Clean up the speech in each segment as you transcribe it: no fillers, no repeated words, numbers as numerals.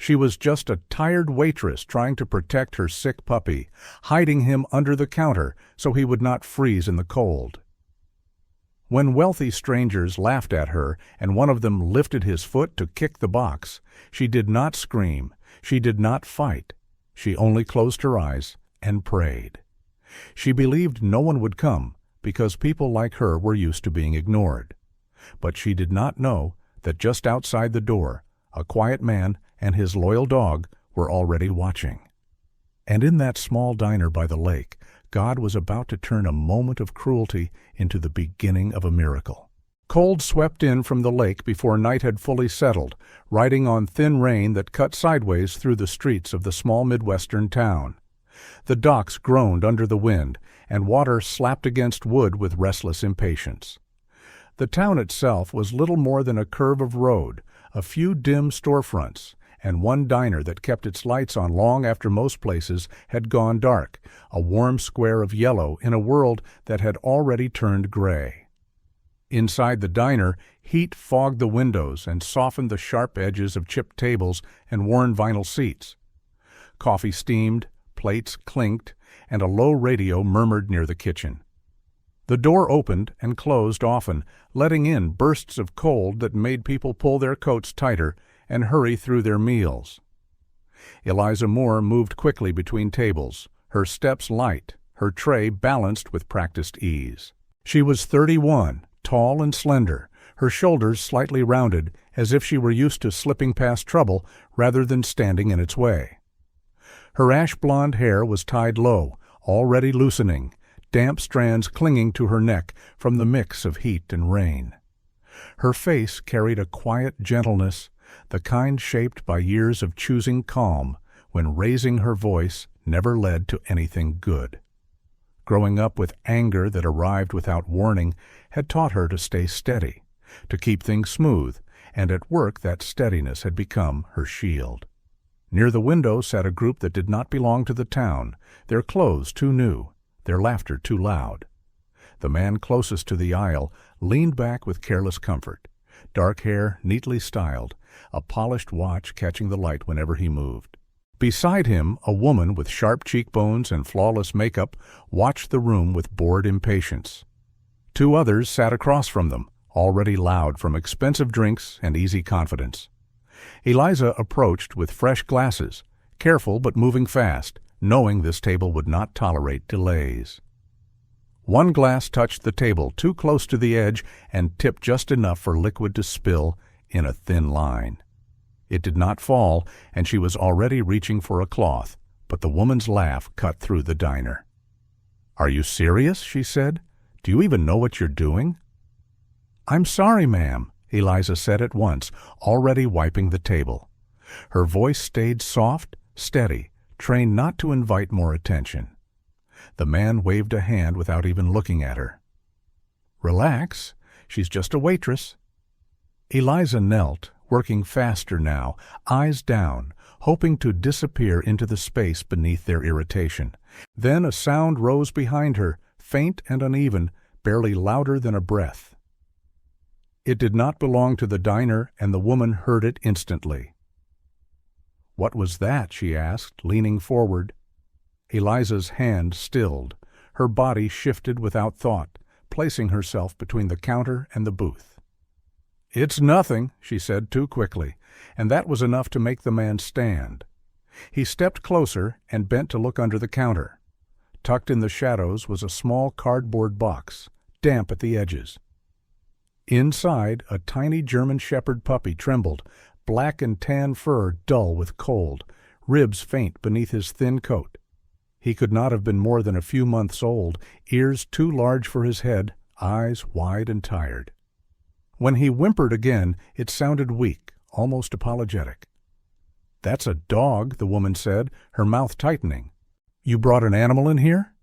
She was just a tired waitress trying to protect her sick puppy, hiding him under the counter so he would not freeze in the cold. When wealthy strangers laughed at her and one of them lifted his foot to kick the box, she did not scream, she did not fight. She only closed her eyes and prayed. She believed no one would come because people like her were used to being ignored. But she did not know that just outside the door, a quiet man and his loyal dog were already watching. And in that small diner by the lake, God was about to turn a moment of cruelty into the beginning of a miracle. Cold swept in from the lake before night had fully settled, riding on thin rain that cut sideways through the streets of the small Midwestern town. The docks groaned under the wind, and water slapped against wood with restless impatience. The town itself was little more than a curve of road, a few dim storefronts, and one diner that kept its lights on long after most places had gone dark, a warm square of yellow in a world that had already turned gray. Inside the diner, heat fogged the windows and softened the sharp edges of chipped tables and worn vinyl seats. Coffee steamed, plates clinked, and a low radio murmured near the kitchen. The door opened and closed often, letting in bursts of cold that made people pull their coats tighter and hurry through their meals. Eliza Moore moved quickly between tables, her steps light, her tray balanced with practiced ease. She was 31, tall and slender, her shoulders slightly rounded, as if she were used to slipping past trouble rather than standing in its way. Her ash-blonde hair was tied low, already loosening, damp strands clinging to her neck from the mix of heat and rain. Her face carried a quiet gentleness, the kind shaped by years of choosing calm when raising her voice never led to anything good. Growing up with anger that arrived without warning had taught her to stay steady, to keep things smooth, and at work that steadiness had become her shield. Near the window sat a group that did not belong to the town, their clothes too new, their laughter too loud. The man closest to the aisle leaned back with careless comfort, dark hair neatly styled, a polished watch catching the light whenever he moved. Beside him, a woman with sharp cheekbones and flawless makeup watched the room with bored impatience. Two others sat across from them, already loud from expensive drinks and easy confidence. Eliza approached with fresh glasses, careful but moving fast, knowing this table would not tolerate delays. One glass touched the table too close to the edge and tipped just enough for liquid to spill in a thin line. It did not fall, and she was already reaching for a cloth, but the woman's laugh cut through the diner. "Are you serious?" she said. "Do you even know what you're doing?" "I'm sorry, ma'am," Eliza said at once, already wiping the table. Her voice stayed soft, steady, trained not to invite more attention. The man waved a hand without even looking at her. "Relax. She's just a waitress." Eliza knelt, working faster now, eyes down, hoping to disappear into the space beneath their irritation. Then a sound rose behind her, faint and uneven, barely louder than a breath. It did not belong to the diner, and the woman heard it instantly. "What was that?" she asked, leaning forward. Eliza's hand stilled. Her body shifted without thought, placing herself between the counter and the booth. "It's nothing," she said too quickly, and that was enough to make the man stand. He stepped closer and bent to look under the counter. Tucked in the shadows was a small cardboard box, damp at the edges. Inside, a tiny German Shepherd puppy trembled, black and tan fur dull with cold, ribs faint beneath his thin coat. He could not have been more than a few months old, ears too large for his head, eyes wide and tired. When he whimpered again, it sounded weak, almost apologetic. "That's a dog," the woman said, her mouth tightening. "You brought an animal in here?"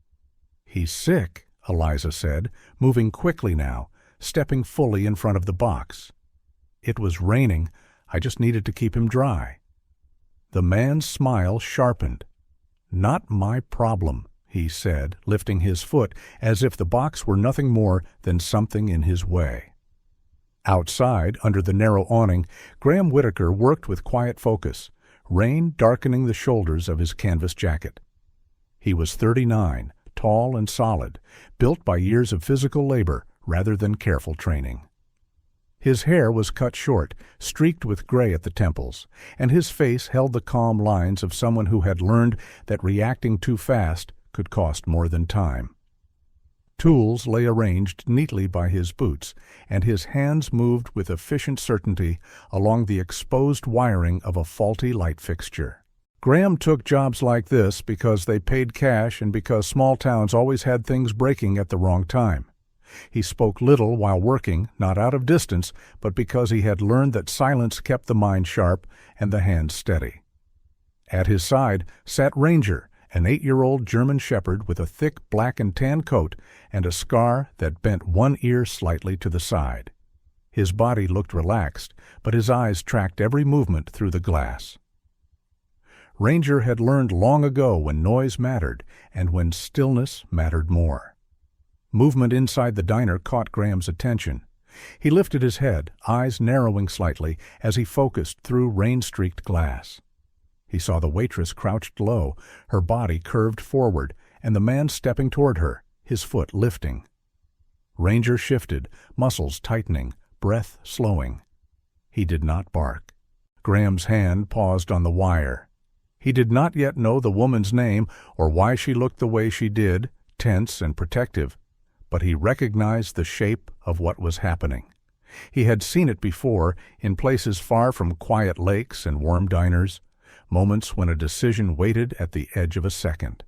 "He's sick," Eliza said, moving quickly now, stepping fully in front of the box. "It was raining. I just needed to keep him dry." The man's smile sharpened. "Not my problem," he said, lifting his foot as if the box were nothing more than something in his way. Outside, under the narrow awning, Graham Whitaker worked with quiet focus, rain darkening the shoulders of his canvas jacket. He was 39, tall and solid, built by years of physical labor rather than careful training. His hair was cut short, streaked with gray at the temples, and his face held the calm lines of someone who had learned that reacting too fast could cost more than time. Tools lay arranged neatly by his boots, and his hands moved with efficient certainty along the exposed wiring of a faulty light fixture. Graham took jobs like this because they paid cash and because small towns always had things breaking at the wrong time. He spoke little while working, not out of distance, but because he had learned that silence kept the mind sharp and the hands steady. At his side sat Ranger, an 8-year-old German shepherd with a thick black and tan coat and a scar that bent one ear slightly to the side. His body looked relaxed, but his eyes tracked every movement through the glass. Ranger had learned long ago when noise mattered and when stillness mattered more. Movement inside the diner caught Graham's attention. He lifted his head, eyes narrowing slightly as he focused through rain-streaked glass. He saw the waitress crouched low, her body curved forward, and the man stepping toward her, his foot lifting. Ranger shifted, muscles tightening, breath slowing. He did not bark. Graham's hand paused on the wire. He did not yet know the woman's name or why she looked the way she did, tense and protective, but he recognized the shape of what was happening. He had seen it before in places far from quiet lakes and warm diners, moments when a decision waited at the edge of a second.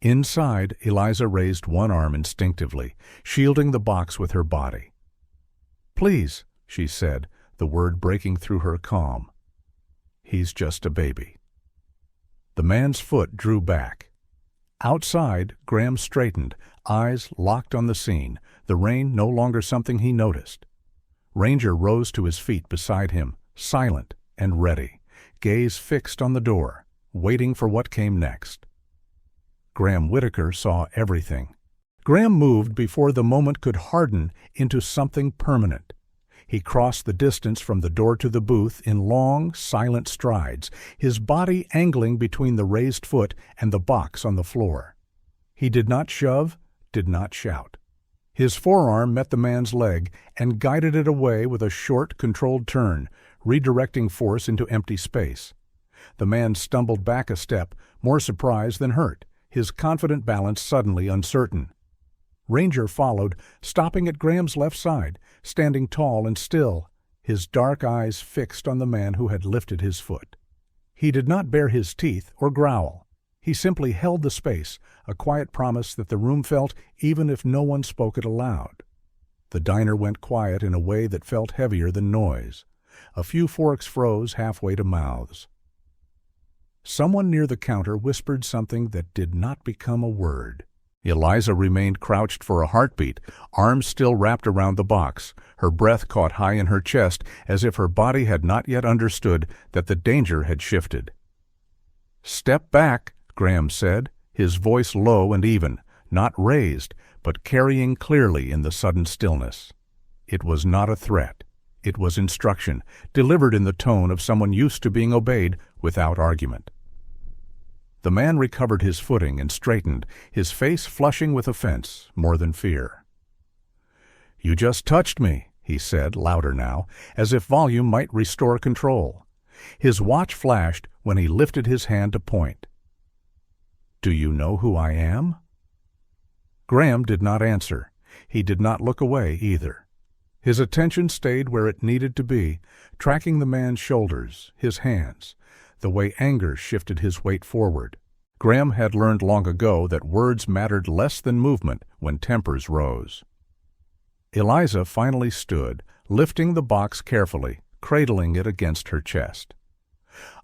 Inside, Eliza raised one arm instinctively, shielding the box with her body. "Please," she said, the word breaking through her calm. "He's just a baby." The man's foot drew back. Outside, Graham straightened, eyes locked on the scene, the rain no longer something he noticed. Ranger rose to his feet beside him, silent and ready, gaze fixed on the door, waiting for what came next. Graham Whitaker saw everything. Graham moved before the moment could harden into something permanent. He crossed the distance from the door to the booth in long, silent strides, his body angling between the raised foot and the box on the floor. He did not shove, did not shout. His forearm met the man's leg and guided it away with a short, controlled turn, redirecting force into empty space. The man stumbled back a step, more surprised than hurt, his confident balance suddenly uncertain. Ranger followed, stopping at Graham's left side, standing tall and still, his dark eyes fixed on the man who had lifted his foot. He did not bare his teeth or growl. He simply held the space, a quiet promise that the room felt even if no one spoke it aloud. The diner went quiet in a way that felt heavier than noise. A few forks froze halfway to mouths. Someone near the counter whispered something that did not become a word. Eliza remained crouched for a heartbeat, arms still wrapped around the box, her breath caught high in her chest as if her body had not yet understood that the danger had shifted. "Step back," Graham said, his voice low and even, not raised, but carrying clearly in the sudden stillness. It was not a threat. It was instruction, delivered in the tone of someone used to being obeyed without argument. The man recovered his footing and straightened, his face flushing with offense more than fear. "You just touched me," he said, louder now, as if volume might restore control. His watch flashed when he lifted his hand to point. "Do you know who I am?" Graham did not answer. He did not look away either. His attention stayed where it needed to be, tracking the man's shoulders, his hands, the way anger shifted his weight forward. Graham had learned long ago that words mattered less than movement when tempers rose. Eliza finally stood, lifting the box carefully, cradling it against her chest.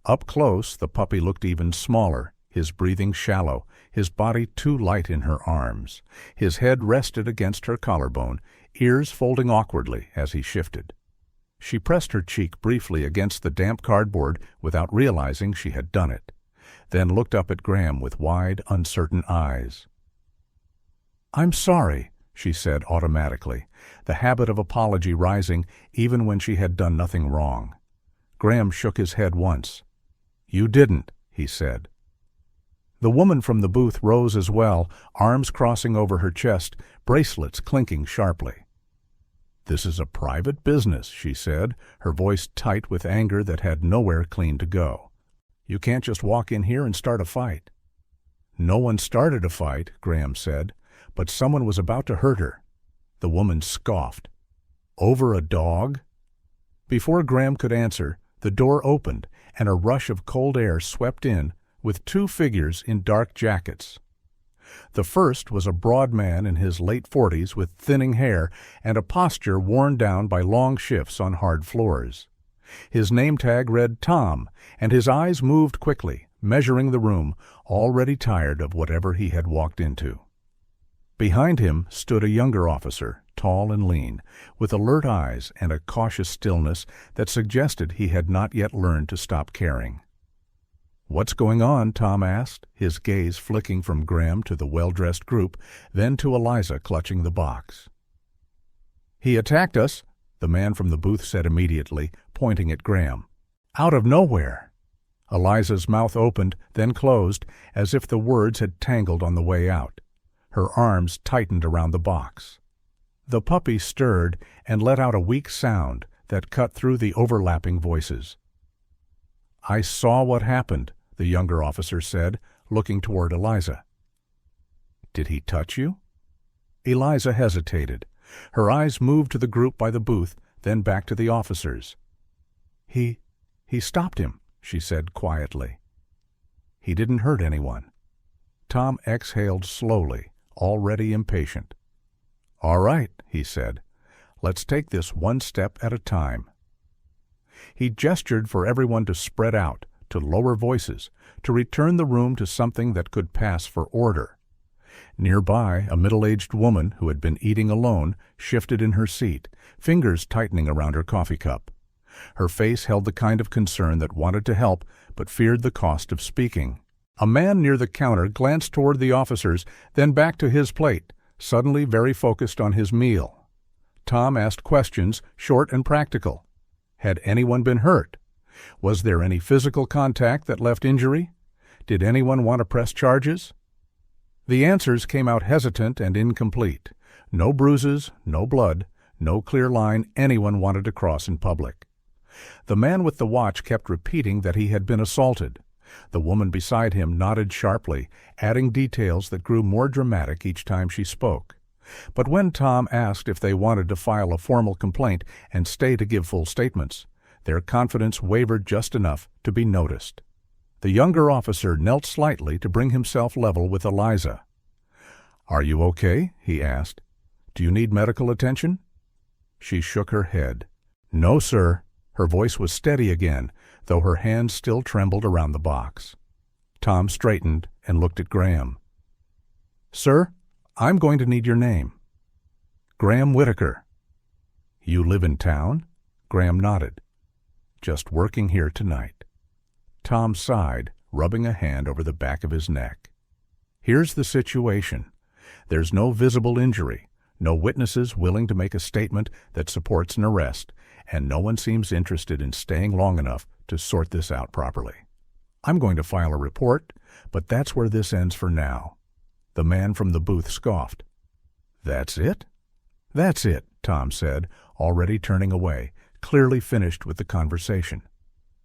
Up close, the puppy looked even smaller, his breathing shallow, his body too light in her arms. His head rested against her collarbone, ears folding awkwardly as he shifted. She pressed her cheek briefly against the damp cardboard without realizing she had done it, then looked up at Graham with wide, uncertain eyes. "I'm sorry," she said automatically, the habit of apology rising even when she had done nothing wrong. Graham shook his head once. "You didn't," he said. The woman from the booth rose as well, arms crossing over her chest, bracelets clinking sharply. "This is a private business," she said, her voice tight with anger that had nowhere clean to go. "You can't just walk in here and start a fight." "No one started a fight," Graham said, "but someone was about to hurt her." The woman scoffed. "Over a dog?" Before Graham could answer, the door opened and a rush of cold air swept in with two figures in dark jackets. The first was a broad man in his late 40s with thinning hair and a posture worn down by long shifts on hard floors. His name tag read Tom, and his eyes moved quickly, measuring the room, already tired of whatever he had walked into. Behind him stood a younger officer, tall and lean, with alert eyes and a cautious stillness that suggested he had not yet learned to stop caring. "What's going on?" Tom asked, his gaze flicking from Graham to the well-dressed group, then to Eliza clutching the box. "He attacked us," the man from the booth said immediately, pointing at Graham. "Out of nowhere." Eliza's mouth opened, then closed, as if the words had tangled on the way out. Her arms tightened around the box. The puppy stirred and let out a weak sound that cut through the overlapping voices. "I saw what happened," the younger officer said, looking toward Eliza. "Did he touch you?" Eliza hesitated. Her eyes moved to the group by the booth, then back to the officers. He stopped him," she said quietly. "He didn't hurt anyone." Tom exhaled slowly, already impatient. "All right," he said. "Let's take this one step at a time." He gestured for everyone to spread out, to lower voices, to return the room to something that could pass for order. Nearby, a middle-aged woman who had been eating alone shifted in her seat, fingers tightening around her coffee cup. Her face held the kind of concern that wanted to help but feared the cost of speaking. A man near the counter glanced toward the officers, then back to his plate, suddenly very focused on his meal. Tom asked questions, short and practical. Had anyone been hurt? Was there any physical contact that left injury? Did anyone want to press charges? The answers came out hesitant and incomplete. No bruises, no blood, no clear line anyone wanted to cross in public. The man with the watch kept repeating that he had been assaulted. The woman beside him nodded sharply, adding details that grew more dramatic each time she spoke. But when Tom asked if they wanted to file a formal complaint and stay to give full statements, their confidence wavered just enough to be noticed. The younger officer knelt slightly to bring himself level with Eliza. "Are you okay?" he asked. "Do you need medical attention?" She shook her head. "No, sir." Her voice was steady again, though her hands still trembled around the box. Tom straightened and looked at Graham. "Sir, I'm going to need your name." "Graham Whitaker." "You live in town?" Graham nodded. "Just working here tonight." Tom sighed, rubbing a hand over the back of his neck. "Here's the situation. There's no visible injury, no witnesses willing to make a statement that supports an arrest, and no one seems interested in staying long enough to sort this out properly. I'm going to file a report, but that's where this ends for now." The man from the booth scoffed. "That's it?" "That's it," Tom said, already turning away, clearly finished with the conversation.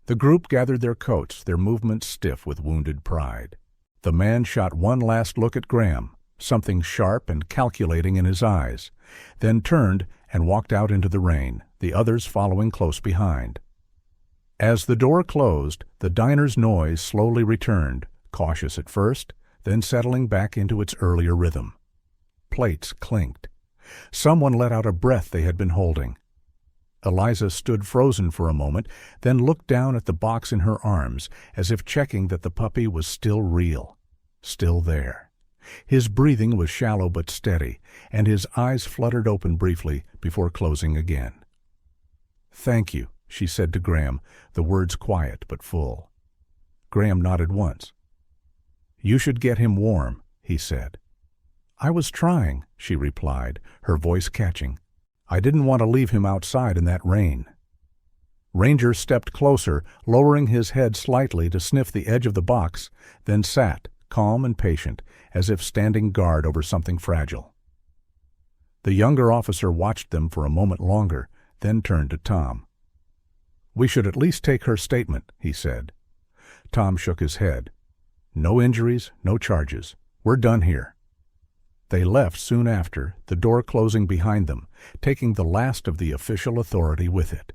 The group gathered their coats, their movements stiff with wounded pride. The man shot one last look at Graham, something sharp and calculating in his eyes, then turned and walked out into the rain, the others following close behind. As the door closed, the diner's noise slowly returned, cautious at first, then settling back into its earlier rhythm. Plates clinked. Someone let out a breath they had been holding. Eliza stood frozen for a moment, then looked down at the box in her arms, as if checking that the puppy was still real, still there. His breathing was shallow but steady, and his eyes fluttered open briefly before closing again. "Thank you," she said to Graham, the words quiet but full. Graham nodded once. "You should get him warm," he said. "I was trying," she replied, her voice catching. "I didn't want to leave him outside in that rain." Ranger stepped closer, lowering his head slightly to sniff the edge of the box, then sat, calm and patient, as if standing guard over something fragile. The younger officer watched them for a moment longer, then turned to Tom. "We should at least take her statement," he said. Tom shook his head. "No injuries, no charges. We're done here." They left soon after, the door closing behind them, taking the last of the official authority with it.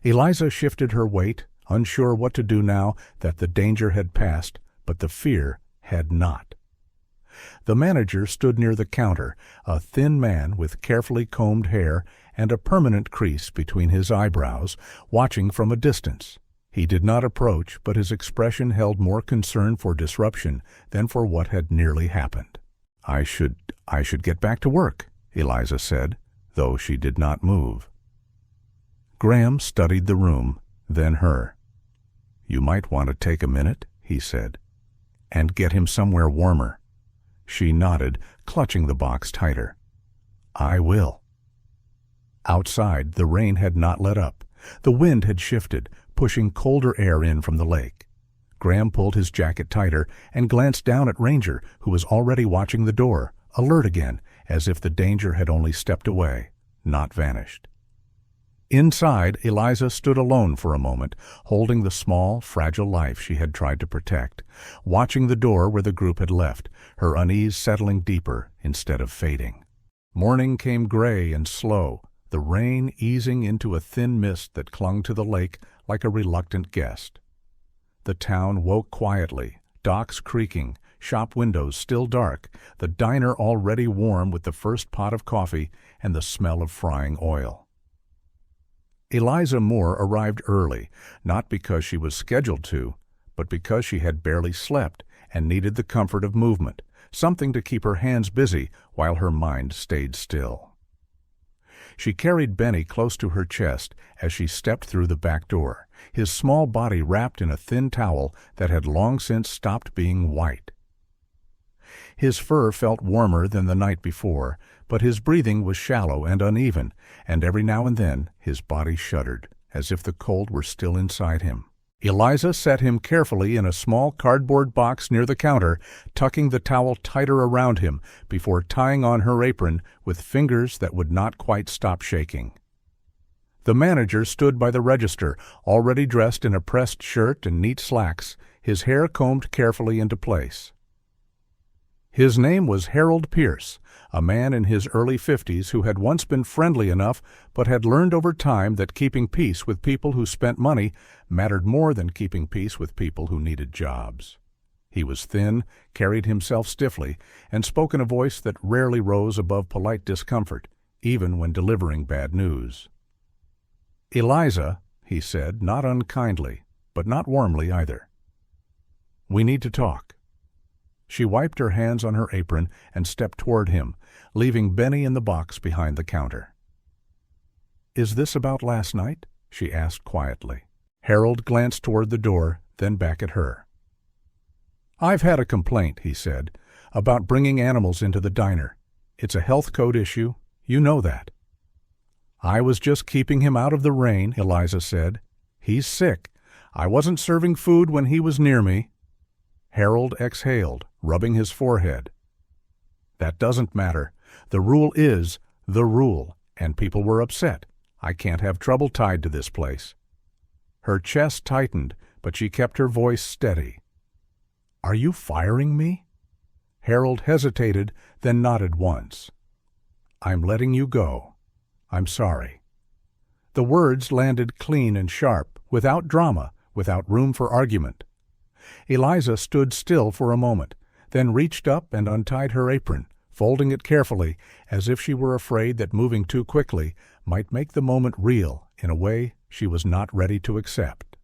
Eliza shifted her weight, unsure what to do now that the danger had passed, but the fear had not. The manager stood near the counter, a thin man with carefully combed hair and a permanent crease between his eyebrows, watching from a distance. He did not approach, but his expression held more concern for disruption than for what had nearly happened. I should get back to work," Eliza said, though she did not move. Graham studied the room, then her. "You might want to take a minute," he said, "and get him somewhere warmer." She nodded, clutching the box tighter. "I will." Outside, the rain had not let up. The wind had shifted, pushing colder air in from the lake. Graham pulled his jacket tighter and glanced down at Ranger, who was already watching the door, alert again, as if the danger had only stepped away, not vanished. Inside, Eliza stood alone for a moment, holding the small, fragile life she had tried to protect, watching the door where the group had left, her unease settling deeper instead of fading. Morning came gray and slow, the rain easing into a thin mist that clung to the lake like a reluctant guest. The town woke quietly, docks creaking, shop windows still dark, the diner already warm with the first pot of coffee and the smell of frying oil. Eliza Moore arrived early, not because she was scheduled to, but because she had barely slept and needed the comfort of movement, something to keep her hands busy while her mind stayed still. She carried Benny close to her chest as she stepped through the back door, his small body wrapped in a thin towel that had long since stopped being white. His fur felt warmer than the night before, but his breathing was shallow and uneven, and every now and then his body shuddered, as if the cold were still inside him. Eliza set him carefully in a small cardboard box near the counter, tucking the towel tighter around him before tying on her apron with fingers that would not quite stop shaking. The manager stood by the register, already dressed in a pressed shirt and neat slacks, his hair combed carefully into place. His name was Harold Pierce, a man in his early 50s who had once been friendly enough but had learned over time that keeping peace with people who spent money mattered more than keeping peace with people who needed jobs. He was thin, carried himself stiffly, and spoke in a voice that rarely rose above polite discomfort, even when delivering bad news. "Eliza," he said, not unkindly, but not warmly either. "We need to talk." She wiped her hands on her apron and stepped toward him, leaving Benny in the box behind the counter. "Is this about last night?" she asked quietly. Harold glanced toward the door, then back at her. "I've had a complaint," he said, "about bringing animals into the diner. It's a health code issue. You know that." "I was just keeping him out of the rain," Eliza said. "He's sick. I wasn't serving food when he was near me." Harold exhaled, rubbing his forehead. "That doesn't matter. The rule is the rule, and people were upset. I can't have trouble tied to this place." Her chest tightened, but she kept her voice steady. "Are you firing me?" Harold hesitated, then nodded once. "I'm letting you go. I'm sorry." The words landed clean and sharp, without drama, without room for argument. Eliza stood still for a moment, then reached up and untied her apron, folding it carefully, as if she were afraid that moving too quickly might make the moment real in a way she was not ready to accept.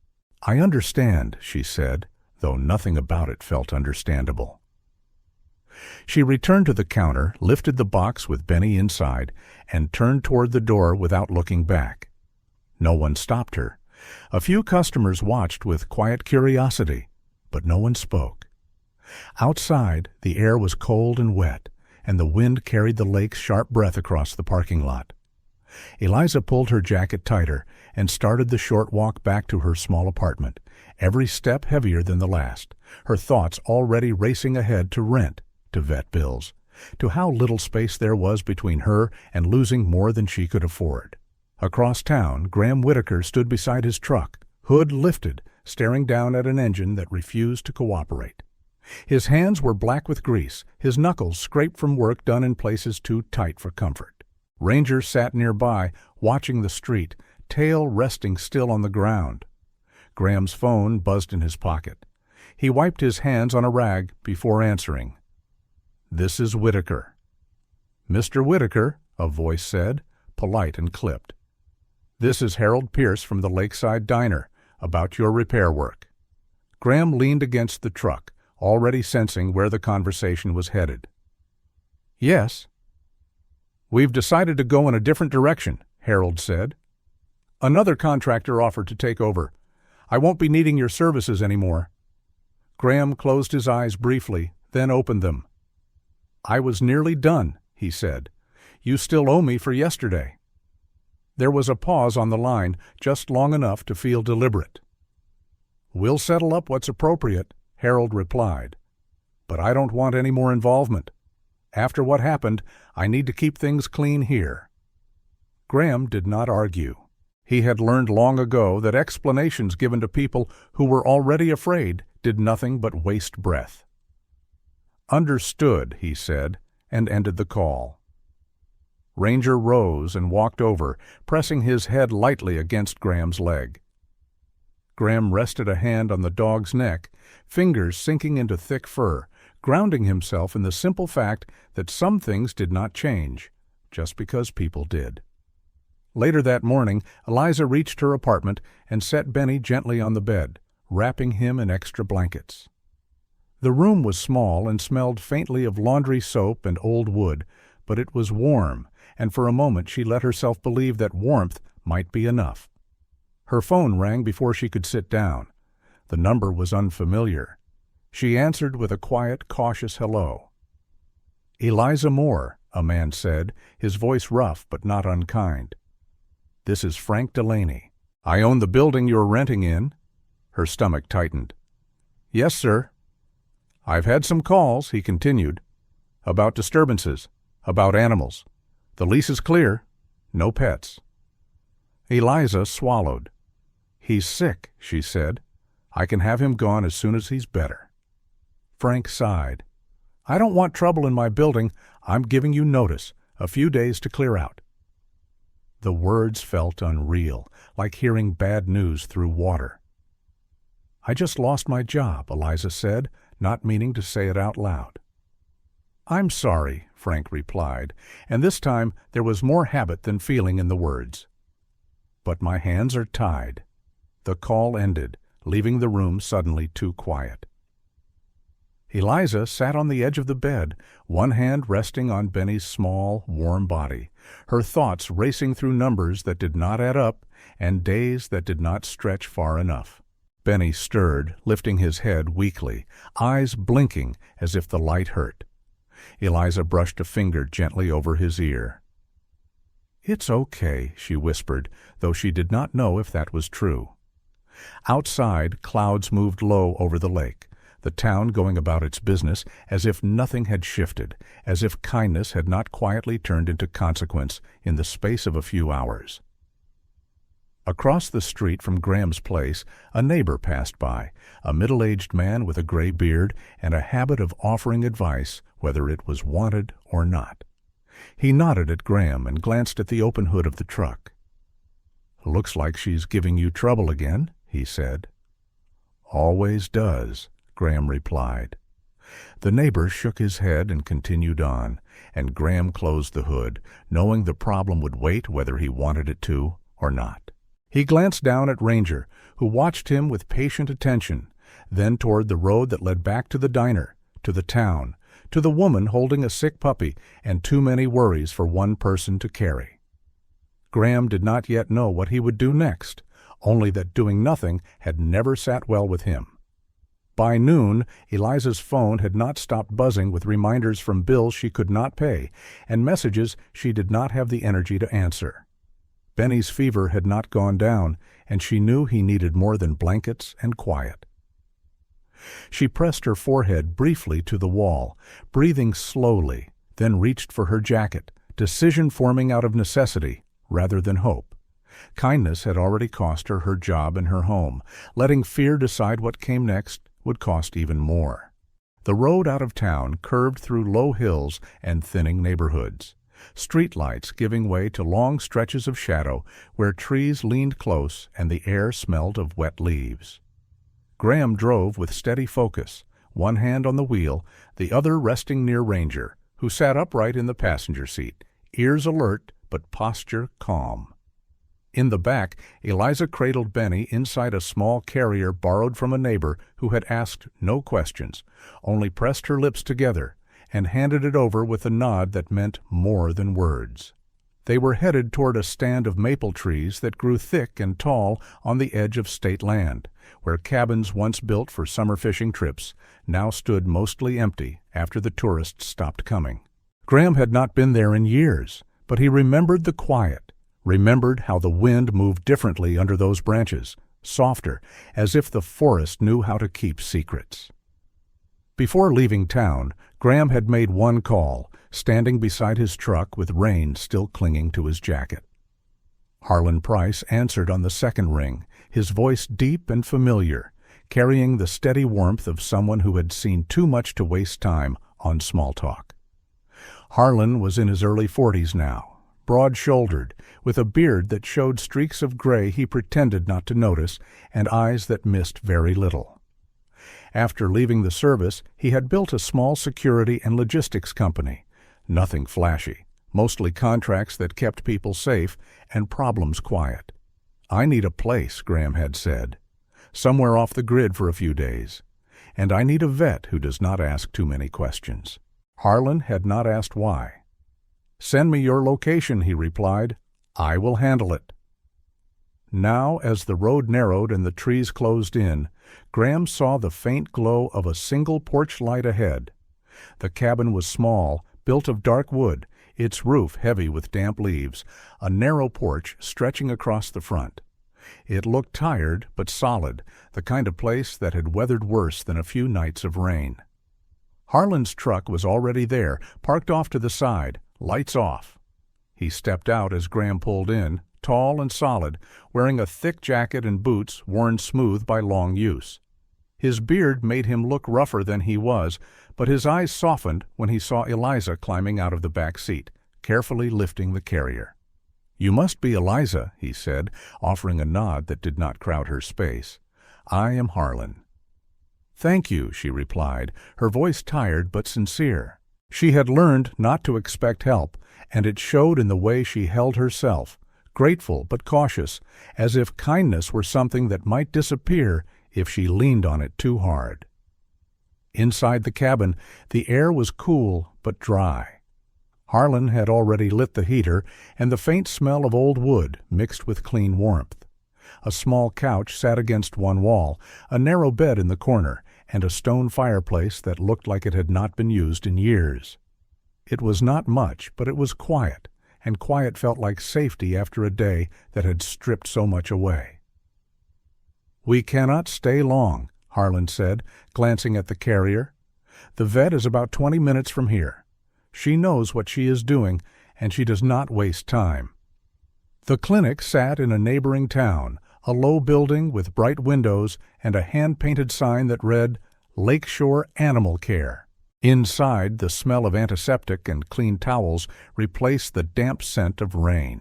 "I understand," she said, though nothing about it felt understandable. She returned to the counter, lifted the box with Benny inside, and turned toward the door without looking back. No one stopped her. A few customers watched with quiet curiosity, but no one spoke. Outside, the air was cold and wet, and the wind carried the lake's sharp breath across the parking lot. Eliza pulled her jacket tighter and started the short walk back to her small apartment, every step heavier than the last, her thoughts already racing ahead to rent, to vet bills, to how little space there was between her and losing more than she could afford. Across town, Graham Whitaker stood beside his truck, hood lifted, staring down at an engine that refused to cooperate. His hands were black with grease, his knuckles scraped from work done in places too tight for comfort. Ranger sat nearby, watching the street, tail resting still on the ground. Graham's phone buzzed in his pocket. He wiped his hands on a rag before answering. "This is Whitaker." "Mr. Whitaker," a voice said, polite and clipped. "This is Harold Pierce from the Lakeside Diner, about your repair work." Graham leaned against the truck, already sensing where the conversation was headed. "Yes." "We've decided to go in a different direction," Harold said. "Another contractor offered to take over. I won't be needing your services anymore." Graham closed his eyes briefly, then opened them. "I was nearly done," he said. "You still owe me for yesterday." There was a pause on the line, just long enough to feel deliberate. "We'll settle up what's appropriate," Harold replied. "But I don't want any more involvement. After what happened, I need to keep things clean here." Graham did not argue. He had learned long ago that explanations given to people who were already afraid did nothing but waste breath. "Understood," he said, and ended the call. Ranger rose and walked over, pressing his head lightly against Graham's leg. Graham rested a hand on the dog's neck, fingers sinking into thick fur, grounding himself in the simple fact that some things did not change, just because people did. Later that morning, Eliza reached her apartment and set Benny gently on the bed, wrapping him in extra blankets. The room was small and smelled faintly of laundry soap and old wood, but it was warm, and for a moment she let herself believe that warmth might be enough. Her phone rang before she could sit down. The number was unfamiliar. She answered with a quiet, cautious hello. "Eliza Moore," a man said, his voice rough but not unkind. "This is Frank Delaney. I own the building you're renting in." Her stomach tightened. "Yes, sir." "I've had some calls," he continued, "about disturbances, about animals. The lease is clear. No pets." Eliza swallowed. "He's sick," she said. "I can have him gone as soon as he's better." Frank sighed. "I don't want trouble in my building. I'm giving you notice, a few days to clear out." The words felt unreal, like hearing bad news through water. "I just lost my job," Eliza said, not meaning to say it out loud. "I'm sorry," Frank replied, and this time there was more habit than feeling in the words. "But my hands are tied." The call ended, leaving the room suddenly too quiet. Eliza sat on the edge of the bed, one hand resting on Benny's small, warm body, her thoughts racing through numbers that did not add up and days that did not stretch far enough. Benny stirred, lifting his head weakly, eyes blinking as if the light hurt. Eliza brushed a finger gently over his ear. "It's okay," she whispered, though she did not know if that was true. Outside, clouds moved low over the lake, the town going about its business as if nothing had shifted, as if kindness had not quietly turned into consequence in the space of a few hours. Across the street from Graham's place, a neighbor passed by, a middle-aged man with a gray beard and a habit of offering advice, whether it was wanted or not. He nodded at Graham and glanced at the open hood of the truck. "Looks like she's giving you trouble again," he said. "Always does," Graham replied. The neighbor shook his head and continued on, and Graham closed the hood, knowing the problem would wait whether he wanted it to or not. He glanced down at Ranger, who watched him with patient attention, then toward the road that led back to the diner, to the town, to the woman holding a sick puppy and too many worries for one person to carry. Graham did not yet know what he would do next, only that doing nothing had never sat well with him. By noon, Eliza's phone had not stopped buzzing with reminders from bills she could not pay and messages she did not have the energy to answer. Benny's fever had not gone down, and she knew he needed more than blankets and quiet. She pressed her forehead briefly to the wall, breathing slowly, then reached for her jacket, decision forming out of necessity rather than hope. Kindness had already cost her her job and her home. Letting fear decide what came next would cost even more. The road out of town curved through low hills and thinning neighborhoods, streetlights giving way to long stretches of shadow where trees leaned close and the air smelled of wet leaves. Graham drove with steady focus, one hand on the wheel, the other resting near Ranger, who sat upright in the passenger seat, ears alert but posture calm. In the back, Eliza cradled Benny inside a small carrier borrowed from a neighbor who had asked no questions, only pressed her lips together, and handed it over with a nod that meant more than words. They were headed toward a stand of maple trees that grew thick and tall on the edge of state land, where cabins once built for summer fishing trips now stood mostly empty after the tourists stopped coming. Graham had not been there in years, but he remembered the quiet, remembered how the wind moved differently under those branches, softer, as if the forest knew how to keep secrets. Before leaving town, Graham had made one call, standing beside his truck with rain still clinging to his jacket. Harlan Price answered on the second ring, his voice deep and familiar, carrying the steady warmth of someone who had seen too much to waste time on small talk. Harlan was in his early 40s now, broad-shouldered, with a beard that showed streaks of gray he pretended not to notice, and eyes that missed very little. After leaving the service, he had built a small security and logistics company. Nothing flashy, mostly contracts that kept people safe and problems quiet. "I need a place," Graham had said, "somewhere off the grid for a few days. And I need a vet who does not ask too many questions." Harlan had not asked why. "Send me your location," he replied. "I will handle it." Now, as the road narrowed and the trees closed in, Graham saw the faint glow of a single porch light ahead. The cabin was small, built of dark wood, its roof heavy with damp leaves, a narrow porch stretching across the front. It looked tired but solid, the kind of place that had weathered worse than a few nights of rain. Harlan's truck was already there, parked off to the side, lights off. He stepped out as Graham pulled in, tall and solid, wearing a thick jacket and boots worn smooth by long use. His beard made him look rougher than he was, but his eyes softened when he saw Eliza climbing out of the back seat, carefully lifting the carrier. "You must be Eliza," he said, offering a nod that did not crowd her space. "I am Harlan." "Thank you," she replied, her voice tired but sincere. She had learned not to expect help, and it showed in the way she held herself, grateful but cautious, as if kindness were something that might disappear if she leaned on it too hard. Inside the cabin, the air was cool but dry. Harlan had already lit the heater, and the faint smell of old wood mixed with clean warmth. A small couch sat against one wall, a narrow bed in the corner, and a stone fireplace that looked like it had not been used in years. It was not much, but it was quiet, and quiet felt like safety after a day that had stripped so much away. "We cannot stay long," Harlan said, glancing at the carrier. "The vet is about 20 minutes from here. She knows what she is doing, and she does not waste time." The clinic sat in a neighboring town, a low building with bright windows and a hand-painted sign that read, "Lakeshore Animal Care." Inside, the smell of antiseptic and clean towels replaced the damp scent of rain.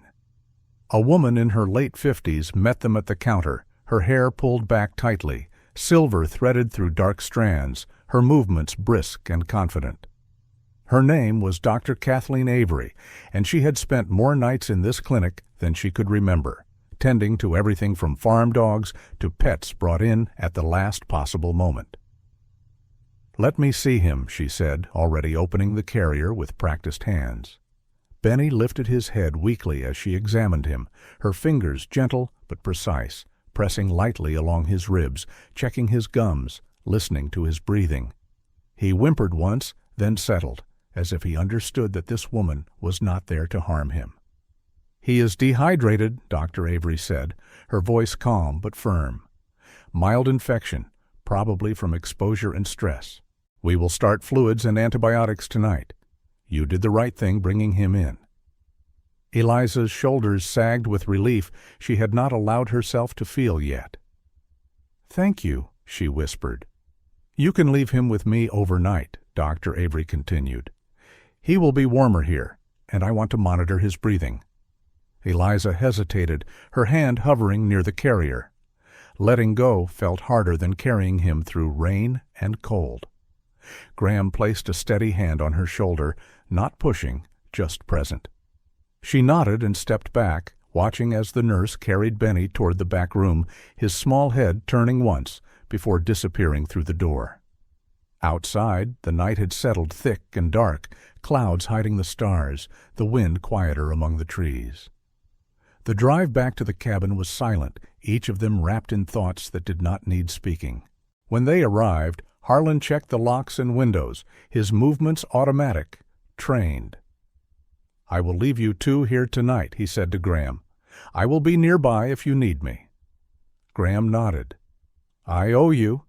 A woman in her late 50s met them at the counter, her hair pulled back tightly, silver threaded through dark strands, her movements brisk and confident. Her name was Dr. Kathleen Avery, and she had spent more nights in this clinic than she could remember, tending to everything from farm dogs to pets brought in at the last possible moment. "Let me see him," she said, already opening the carrier with practiced hands. Benny lifted his head weakly as she examined him, her fingers gentle but precise, pressing lightly along his ribs, checking his gums, listening to his breathing. He whimpered once, then settled, as if he understood that this woman was not there to harm him. "He is dehydrated," Dr. Avery said, her voice calm but firm. "Mild infection, probably from exposure and stress. We will start fluids and antibiotics tonight. You did the right thing bringing him in." Eliza's shoulders sagged with relief she had not allowed herself to feel yet. "Thank you," she whispered. "You can leave him with me overnight," Dr. Avery continued. "He will be warmer here, and I want to monitor his breathing." Eliza hesitated, her hand hovering near the carrier. Letting go felt harder than carrying him through rain and cold. Graham placed a steady hand on her shoulder, not pushing, just present. She nodded and stepped back, watching as the nurse carried Benny toward the back room, his small head turning once before disappearing through the door. Outside, the night had settled thick and dark, clouds hiding the stars, the wind quieter among the trees. The drive back to the cabin was silent, each of them wrapped in thoughts that did not need speaking. When they arrived, Harlan checked the locks and windows, his movements automatic, trained. "I will leave you two here tonight," he said to Graham. "I will be nearby if you need me." Graham nodded. "I owe you."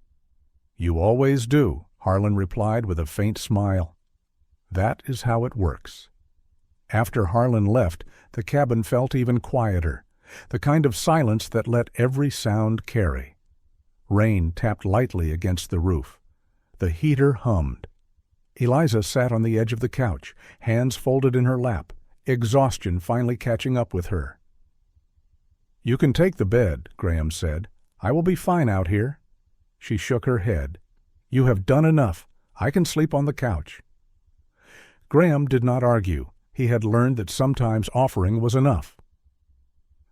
"You always do," Harlan replied with a faint smile. "That is how it works." After Harlan left, the cabin felt even quieter, the kind of silence that let every sound carry. Rain tapped lightly against the roof. The heater hummed. Eliza sat on the edge of the couch, hands folded in her lap, exhaustion finally catching up with her. "You can take the bed," Graham said. "I will be fine out here." She shook her head. "You have done enough. I can sleep on the couch." Graham did not argue. He had learned that sometimes offering was enough.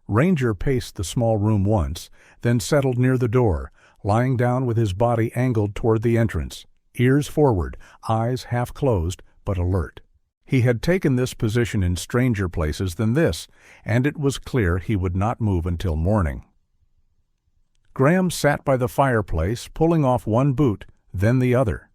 Ranger paced the small room once, then settled near the door, lying down with his body angled toward the entrance, ears forward, eyes half closed but alert. He had taken this position in stranger places than this, and it was clear he would not move until morning. Graham sat by the fireplace, pulling off one boot, then the other.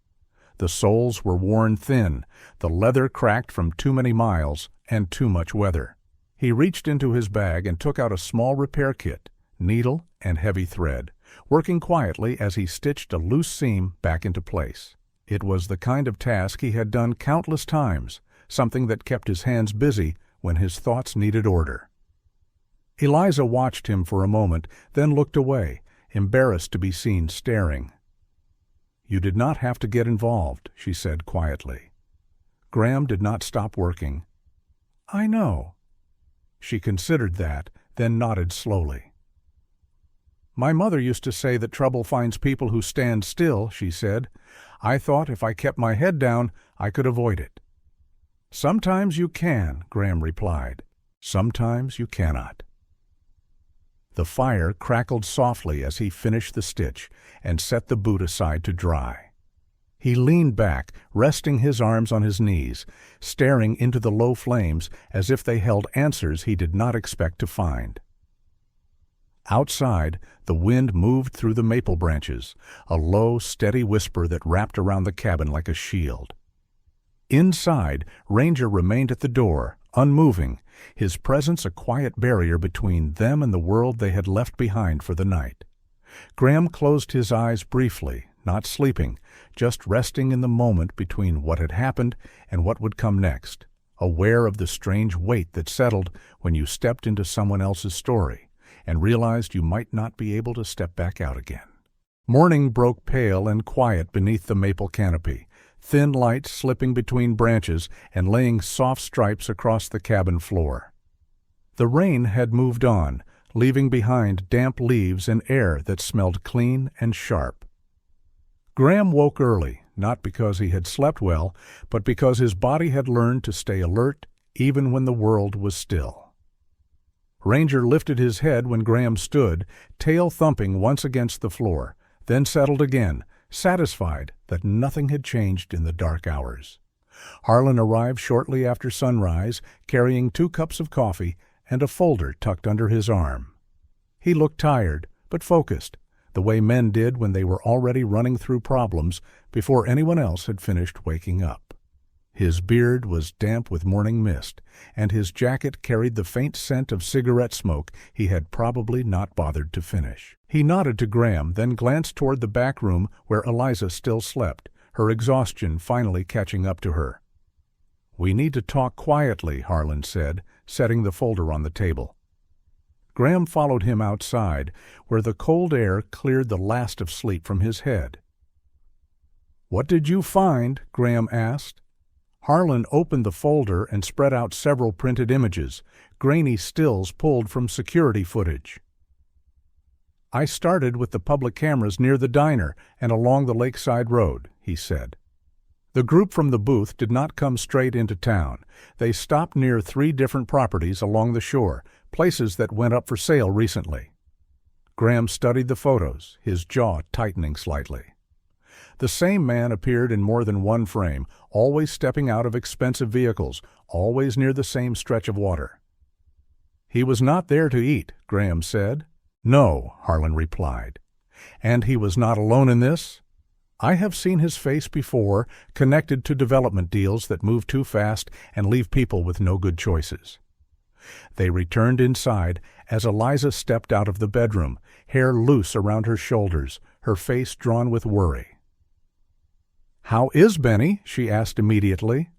The soles were worn thin, the leather cracked from too many miles and too much weather. He reached into his bag and took out a small repair kit, needle and heavy thread, working quietly as he stitched a loose seam back into place. It was the kind of task he had done countless times, something that kept his hands busy when his thoughts needed order. Eliza watched him for a moment, then looked away, embarrassed to be seen staring. "You did not have to get involved," she said quietly. Graham did not stop working. "I know." She considered that, then nodded slowly. "My mother used to say that trouble finds people who stand still," she said. "I thought if I kept my head down, I could avoid it." "Sometimes you can," Graham replied. "Sometimes you cannot." The fire crackled softly as he finished the stitch and set the boot aside to dry. He leaned back, resting his arms on his knees, staring into the low flames as if they held answers he did not expect to find. Outside, the wind moved through the maple branches, a low, steady whisper that wrapped around the cabin like a shield. Inside, Ranger remained at the door, unmoving, his presence a quiet barrier between them and the world they had left behind for the night. Graham closed his eyes briefly, not sleeping, just resting in the moment between what had happened and what would come next, aware of the strange weight that settled when you stepped into someone else's story and realized you might not be able to step back out again. Morning broke pale and quiet beneath the maple canopy, thin light slipping between branches and laying soft stripes across the cabin floor. The rain had moved on, leaving behind damp leaves and air that smelled clean and sharp. Graham woke early, not because he had slept well, but because his body had learned to stay alert even when the world was still. Ranger lifted his head when Graham stood, tail thumping once against the floor, then settled again, satisfied that nothing had changed in the dark hours. Harlan arrived shortly after sunrise, carrying 2 cups of coffee and a folder tucked under his arm. He looked tired, but focused, the way men did when they were already running through problems before anyone else had finished waking up. His beard was damp with morning mist, and his jacket carried the faint scent of cigarette smoke he had probably not bothered to finish. He nodded to Graham, then glanced toward the back room where Eliza still slept, her exhaustion finally catching up to her. "We need to talk quietly," Harlan said, setting the folder on the table. Graham followed him outside, where the cold air cleared the last of sleep from his head. "What did you find?" Graham asked. Harlan opened the folder and spread out several printed images, grainy stills pulled from security footage. "I started with the public cameras near the diner and along the lakeside road," he said. The group from the booth did not come straight into town. They stopped near 3 different properties along the shore, places that went up for sale recently. Graham studied the photos, his jaw tightening slightly. The same man appeared in more than one frame, always stepping out of expensive vehicles, always near the same stretch of water. "He was not there to eat," Graham said. "No," Harlan replied. "And he was not alone in this? I have seen his face before, connected to development deals that move too fast and leave people with no good choices." They returned inside as Eliza stepped out of the bedroom, hair loose around her shoulders, her face drawn with worry. "How is Benny?" she asked immediately.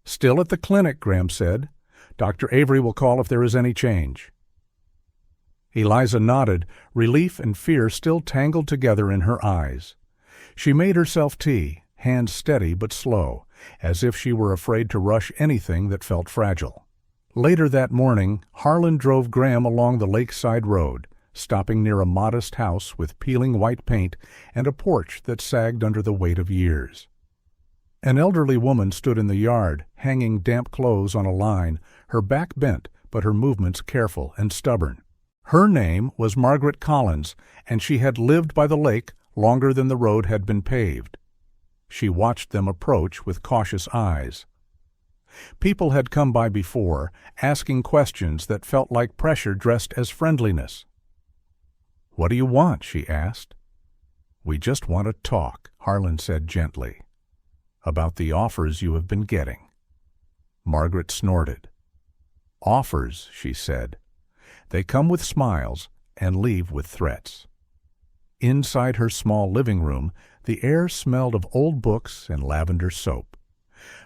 "Still at the clinic," Graham said. "Dr. Avery will call if there is any change." Eliza nodded, relief and fear still tangled together in her eyes. She made herself tea, hands steady but slow, as if she were afraid to rush anything that felt fragile. Later that morning, Harlan drove Graham along the lakeside road, stopping near a modest house with peeling white paint and a porch that sagged under the weight of years. An elderly woman stood in the yard, hanging damp clothes on a line, her back bent but her movements careful and stubborn. Her name was Margaret Collins, and she had lived by the lake longer than the road had been paved. She watched them approach with cautious eyes. People had come by before, asking questions that felt like pressure dressed as friendliness. "What do you want?" she asked. "We just want to talk," Harlan said gently. "About the offers you have been getting." Margaret snorted. "Offers," she said. "They come with smiles and leave with threats." Inside her small living room, the air smelled of old books and lavender soap.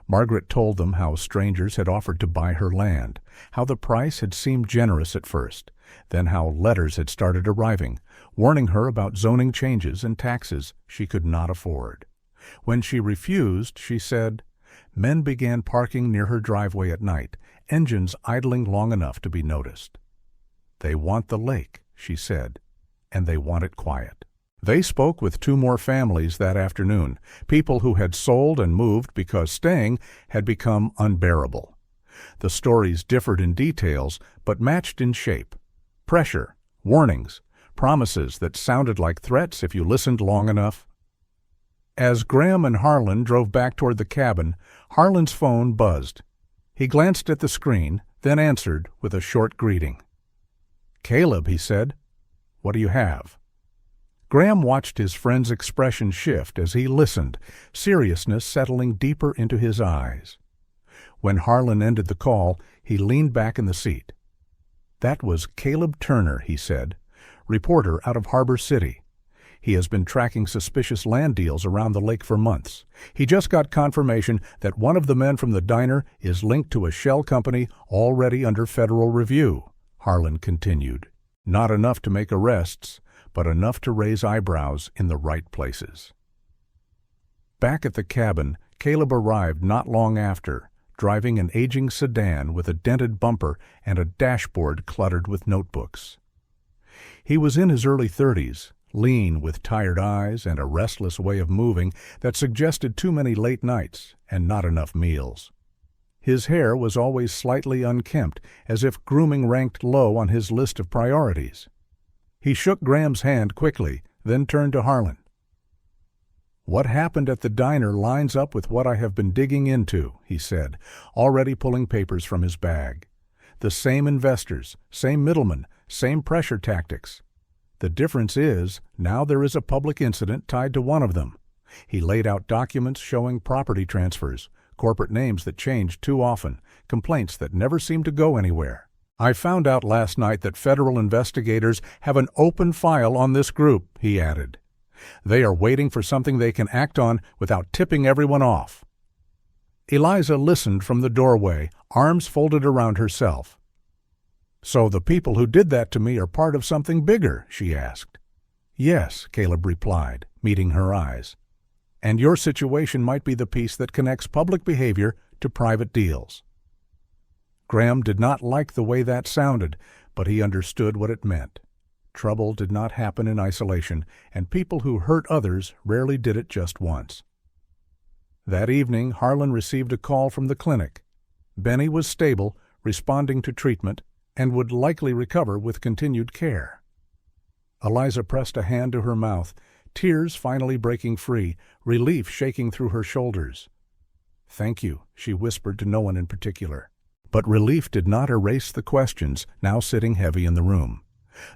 Margaret told them how strangers had offered to buy her land, how the price had seemed generous at first, then how letters had started arriving, warning her about zoning changes and taxes she could not afford. When she refused, she said, men began parking near her driveway at night, engines idling long enough to be noticed. "They want the lake," she said, "and they want it quiet." They spoke with 2 more families that afternoon, people who had sold and moved because staying had become unbearable. The stories differed in details, but matched in shape. Pressure, warnings, promises that sounded like threats if you listened long enough. As Graham and Harlan drove back toward the cabin, Harlan's phone buzzed. He glanced at the screen, then answered with a short greeting. "Caleb," he said. "What do you have?" Graham watched his friend's expression shift as he listened, seriousness settling deeper into his eyes. When Harlan ended the call, he leaned back in the seat. "That was Caleb Turner," he said, "reporter out of Harbor City. He has been tracking suspicious land deals around the lake for months. He just got confirmation that one of the men from the diner is linked to a shell company already under federal review," Harlan continued. "Not enough to make arrests, but enough to raise eyebrows in the right places." Back at the cabin, Caleb arrived not long after, driving an aging sedan with a dented bumper and a dashboard cluttered with notebooks. He was in his early 30s, lean with tired eyes and a restless way of moving that suggested too many late nights and not enough meals. His hair was always slightly unkempt, as if grooming ranked low on his list of priorities. He shook Graham's hand quickly, then turned to Harlan. "What happened at the diner lines up with what I have been digging into," he said, already pulling papers from his bag. "The same investors, same middlemen, same pressure tactics. The difference is, now there is a public incident tied to one of them." He laid out documents showing property transfers, corporate names that change too often, complaints that never seem to go anywhere. I found out last night that federal investigators have an open file on this group, he added. They are waiting for something they can act on without tipping everyone off. Eliza listened from the doorway, arms folded around herself. So the people who did that to me are part of something bigger, she asked. Yes, Caleb replied, meeting her eyes. And your situation might be the piece that connects public behavior to private deals. Graham did not like the way that sounded, but he understood what it meant. Trouble did not happen in isolation, and people who hurt others rarely did it just once. That evening, Harlan received a call from the clinic. Benny was stable, responding to treatment, and would likely recover with continued care. Eliza pressed a hand to her mouth, tears finally breaking free, relief shaking through her shoulders. Thank you, she whispered to no one in particular. But relief did not erase the questions now sitting heavy in the room.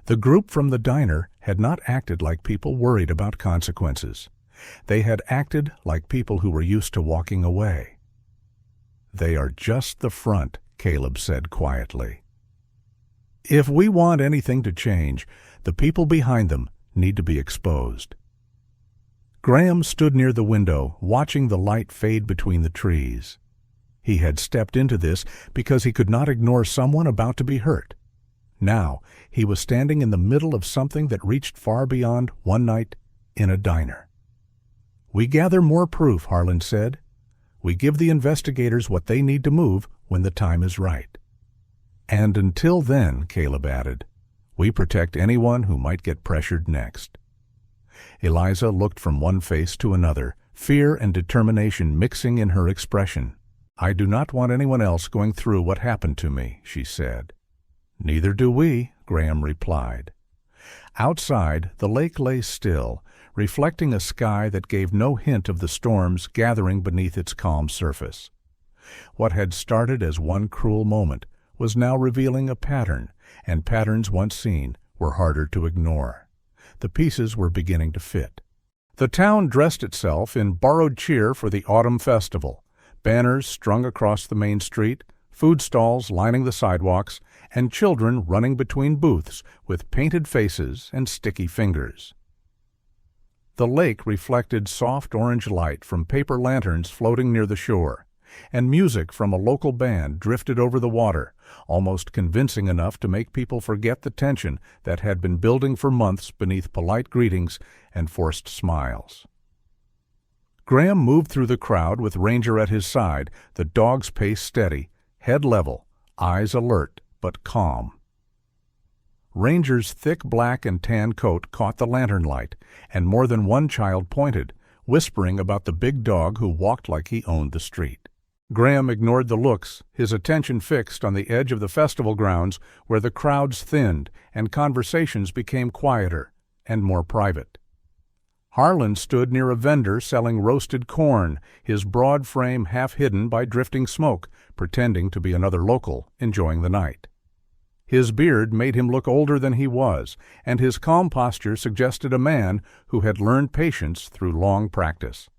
The group from the diner had not acted like people worried about consequences. They had acted like people who were used to walking away. They are just the front, Caleb said quietly. If we want anything to change, the people behind them need to be exposed. Graham stood near the window, watching the light fade between the trees. He had stepped into this because he could not ignore someone about to be hurt. Now, he was standing in the middle of something that reached far beyond one night in a diner. We gather more proof, Harlan said. We give the investigators what they need to move when the time is right. And until then, Caleb added, we protect anyone who might get pressured next. Eliza looked from one face to another, fear and determination mixing in her expression. I do not want anyone else going through what happened to me, she said. Neither do we, Graham replied. Outside, the lake lay still, reflecting a sky that gave no hint of the storms gathering beneath its calm surface. What had started as one cruel moment was now revealing a pattern, and patterns once seen were harder to ignore. The pieces were beginning to fit. The town dressed itself in borrowed cheer for the autumn festival, banners strung across the main street, food stalls lining the sidewalks, and children running between booths with painted faces and sticky fingers. The lake reflected soft orange light from paper lanterns floating near the shore, and music from a local band drifted over the water, almost convincing enough to make people forget the tension that had been building for months beneath polite greetings and forced smiles. Graham moved through the crowd with Ranger at his side, the dog's pace steady, head level, eyes alert but calm. Ranger's thick black and tan coat caught the lantern light, and more than one child pointed, whispering about the big dog who walked like he owned the street. Graham ignored the looks, his attention fixed on the edge of the festival grounds where the crowds thinned and conversations became quieter and more private. Harlan stood near a vendor selling roasted corn, his broad frame half hidden by drifting smoke, pretending to be another local enjoying the night. His beard made him look older than he was, and his calm posture suggested a man who had learned patience through long practice.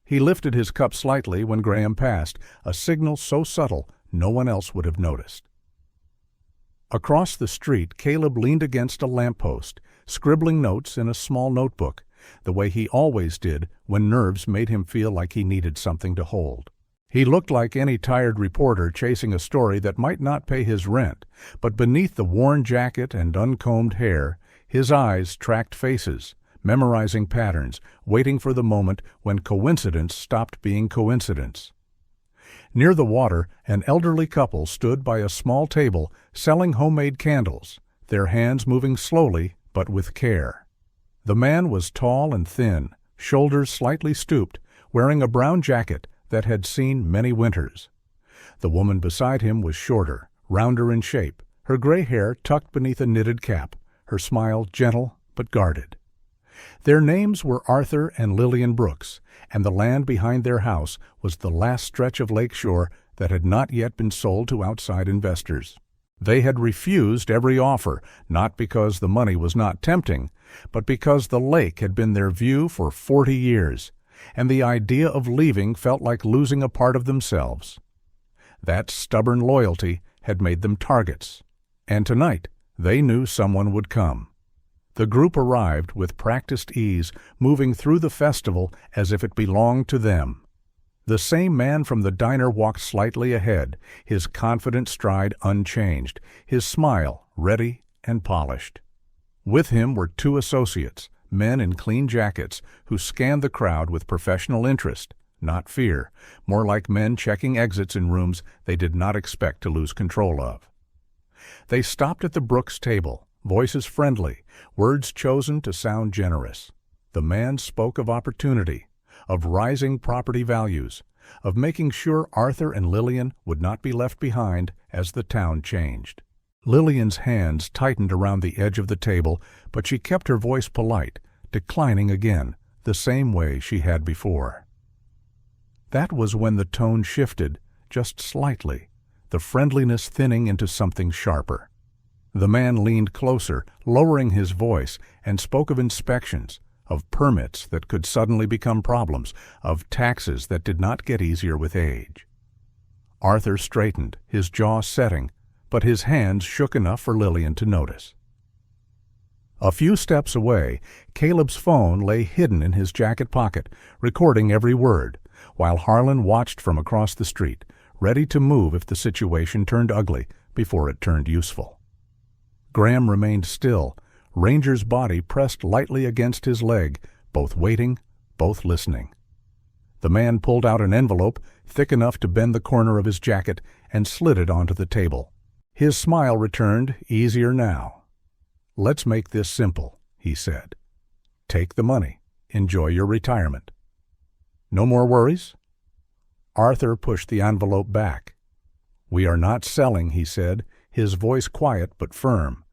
He lifted his cup slightly when Graham passed, a signal so subtle no one else would have noticed. Across the street, Caleb leaned against a lamppost, scribbling notes in a small notebook, the way he always did when nerves made him feel like he needed something to hold. He looked like any tired reporter chasing a story that might not pay his rent, but beneath the worn jacket and uncombed hair, his eyes tracked faces, memorizing patterns, waiting for the moment when coincidence stopped being coincidence. Near the water, an elderly couple stood by a small table selling homemade candles, their hands moving slowly but with care. The man was tall and thin, shoulders slightly stooped, wearing a brown jacket that had seen many winters. The woman beside him was shorter, rounder in shape, her gray hair tucked beneath a knitted cap, her smile gentle but guarded. Their names were Arthur and Lillian Brooks, and the land behind their house was the last stretch of lakeshore that had not yet been sold to outside investors. They had refused every offer, not because the money was not tempting, but because the lake had been their view for 40 years, and the idea of leaving felt like losing a part of themselves. That stubborn loyalty had made them targets, and tonight they knew someone would come. The group arrived with practiced ease, moving through the festival as if it belonged to them. The same man from the diner walked slightly ahead, his confident stride unchanged, his smile ready and polished. With him were two associates, men in clean jackets, who scanned the crowd with professional interest, not fear, more like men checking exits in rooms they did not expect to lose control of. They stopped at the Brooks table, voices friendly, words chosen to sound generous. The man spoke of opportunity, of rising property values, of making sure Arthur and Lillian would not be left behind as the town changed. Lillian's hands tightened around the edge of the table, but she kept her voice polite, declining again, the same way she had before. That was when the tone shifted, just slightly, the friendliness thinning into something sharper. The man leaned closer, lowering his voice, and spoke of inspections, of permits that could suddenly become problems, of taxes that did not get easier with age. Arthur straightened, his jaw setting, but his hands shook enough for Lillian to notice. A few steps away, Caleb's phone lay hidden in his jacket pocket, recording every word, while Harlan watched from across the street, ready to move if the situation turned ugly before it turned useful. Graham remained still, Ranger's body pressed lightly against his leg, both waiting, both listening. The man pulled out an envelope, thick enough to bend the corner of his jacket, and slid it onto the table. His smile returned, easier now. "Let's make this simple," he said. "Take the money. Enjoy your retirement." "No more worries?" Arthur pushed the envelope back. "We are not selling," he said, his voice quiet but firm.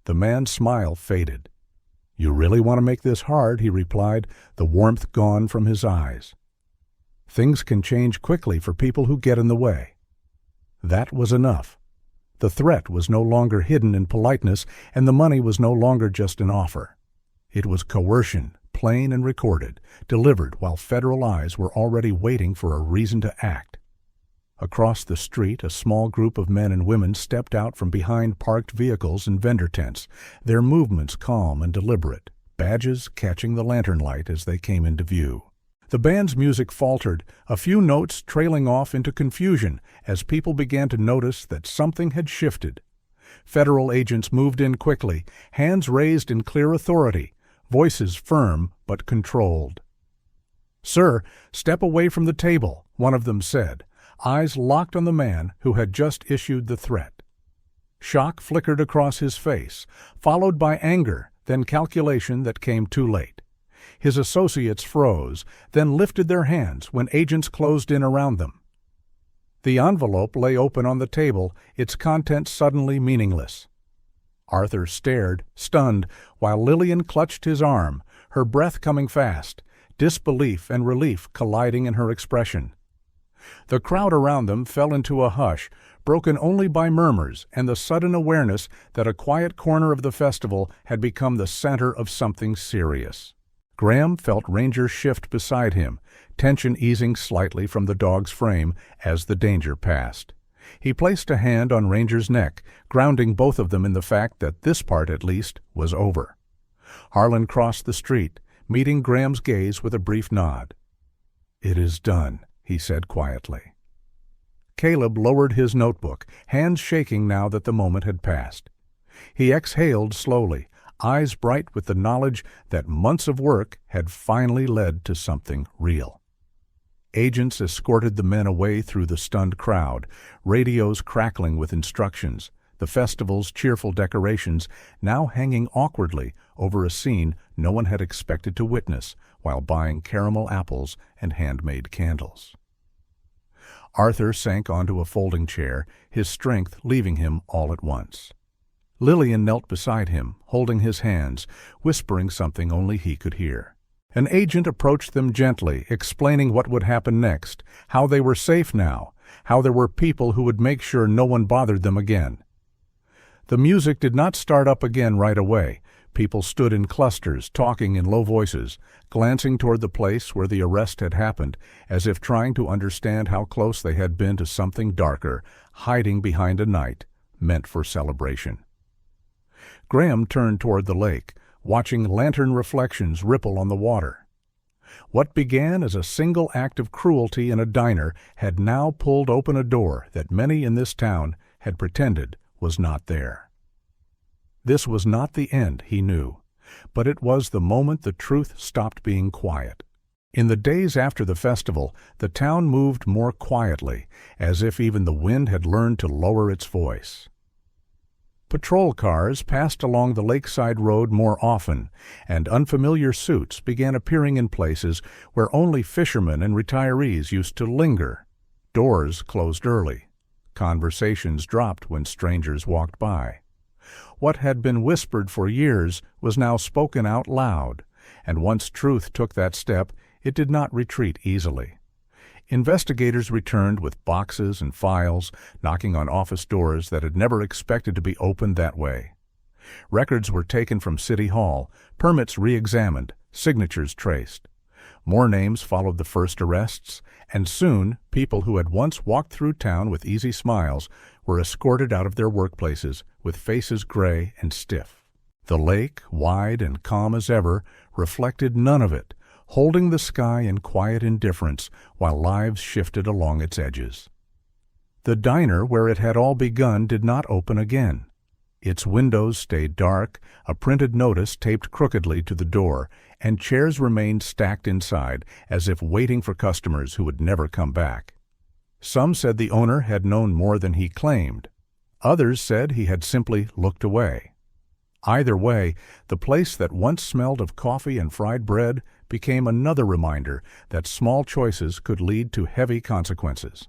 The man's smile faded. "You really want to make this hard," he replied, the warmth gone from his eyes. "Things can change quickly for people who get in the way." That was enough. The threat was no longer hidden in politeness, and the money was no longer just an offer. It was coercion, plain and recorded, delivered while federal eyes were already waiting for a reason to act. Across the street, a small group of men and women stepped out from behind parked vehicles and vendor tents, their movements calm and deliberate, badges catching the lantern light as they came into view. The band's music faltered, a few notes trailing off into confusion as people began to notice that something had shifted. Federal agents moved in quickly, hands raised in clear authority, voices firm but controlled. "Sir, step away from the table," one of them said, eyes locked on the man who had just issued the threat. Shock flickered across his face, followed by anger, then calculation that came too late. His associates froze, then lifted their hands when agents closed in around them. The envelope lay open on the table, its contents suddenly meaningless. Arthur stared, stunned, while Lillian clutched his arm, her breath coming fast, disbelief and relief colliding in her expression. The crowd around them fell into a hush, broken only by murmurs and the sudden awareness that a quiet corner of the festival had become the center of something serious. Graham felt Ranger shift beside him, tension easing slightly from the dog's frame as the danger passed. He placed a hand on Ranger's neck, grounding both of them in the fact that this part, at least, was over. Harlan crossed the street, meeting Graham's gaze with a brief nod. "It is done," he said quietly. Caleb lowered his notebook, hands shaking now that the moment had passed. He exhaled slowly, eyes bright with the knowledge that months of work had finally led to something real. Agents escorted the men away through the stunned crowd, radios crackling with instructions, the festival's cheerful decorations now hanging awkwardly over a scene no one had expected to witness while buying caramel apples and handmade candles. Arthur sank onto a folding chair, his strength leaving him all at once. Lillian knelt beside him, holding his hands, whispering something only he could hear. An agent approached them gently, explaining what would happen next, how they were safe now, how there were people who would make sure no one bothered them again. The music did not start up again right away. People stood in clusters, talking in low voices, glancing toward the place where the arrest had happened, as if trying to understand how close they had been to something darker, hiding behind a night meant for celebration. Graham turned toward the lake, watching lantern reflections ripple on the water. What began as a single act of cruelty in a diner had now pulled open a door that many in this town had pretended was not there. This was not the end, he knew, but it was the moment the truth stopped being quiet. In the days after the festival, the town moved more quietly, as if even the wind had learned to lower its voice. Patrol cars passed along the lakeside road more often, and unfamiliar suits began appearing in places where only fishermen and retirees used to linger. Doors closed early. Conversations dropped when strangers walked by. What had been whispered for years was now spoken out loud, and once truth took that step, it did not retreat easily. Investigators returned with boxes and files, knocking on office doors that had never expected to be opened that way. Records were taken from City Hall, permits re-examined, signatures traced. More names followed the first arrests, and soon people who had once walked through town with easy smiles were escorted out of their workplaces with faces gray and stiff. The lake, wide and calm as ever, reflected none of it, holding the sky in quiet indifference while lives shifted along its edges. The diner where it had all begun did not open again. Its windows stayed dark, a printed notice taped crookedly to the door, and chairs remained stacked inside as if waiting for customers who would never come back. Some said the owner had known more than he claimed. Others said he had simply looked away. Either way, the place that once smelled of coffee and fried bread became another reminder that small choices could lead to heavy consequences.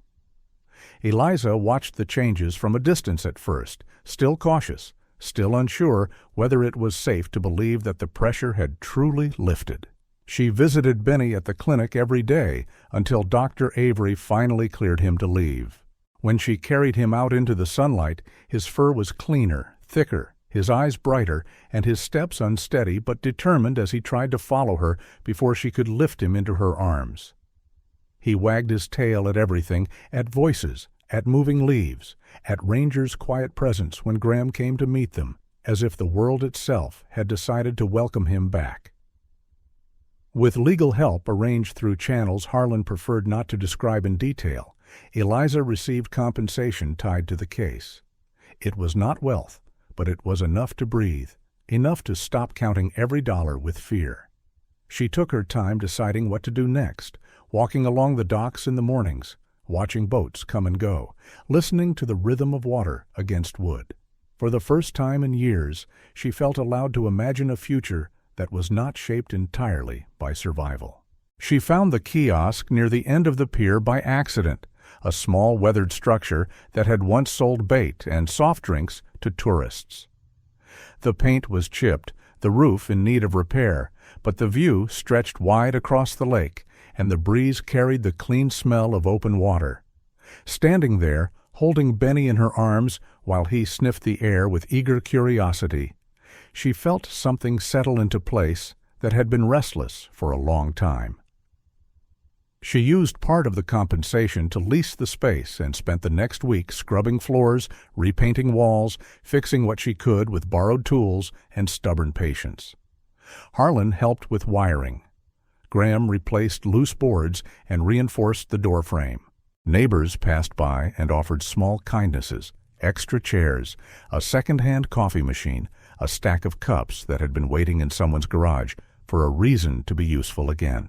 Eliza watched the changes from a distance at first, still cautious, still unsure whether it was safe to believe that the pressure had truly lifted. She visited Benny at the clinic every day until Dr. Avery finally cleared him to leave. When she carried him out into the sunlight, his fur was cleaner, thicker, his eyes brighter, and his steps unsteady but determined as he tried to follow her before she could lift him into her arms. He wagged his tail at everything, at voices, at moving leaves, at Ranger's quiet presence when Graham came to meet them, as if the world itself had decided to welcome him back. With legal help arranged through channels Harlan preferred not to describe in detail, Eliza received compensation tied to the case. It was not wealth, but it was enough to breathe, enough to stop counting every dollar with fear. She took her time deciding what to do next, walking along the docks in the mornings, watching boats come and go, listening to the rhythm of water against wood. For the first time in years, she felt allowed to imagine a future that was not shaped entirely by survival. She found the kiosk near the end of the pier by accident, a small weathered structure that had once sold bait and soft drinks to tourists. The paint was chipped, the roof in need of repair, but the view stretched wide across the lake, and the breeze carried the clean smell of open water. Standing there, holding Benny in her arms while he sniffed the air with eager curiosity, she felt something settle into place that had been restless for a long time. She used part of the compensation to lease the space and spent the next week scrubbing floors, repainting walls, fixing what she could with borrowed tools and stubborn patience. Harlan helped with wiring. Graham replaced loose boards and reinforced the door frame. Neighbors passed by and offered small kindnesses, extra chairs, a second-hand coffee machine, a stack of cups that had been waiting in someone's garage for a reason to be useful again.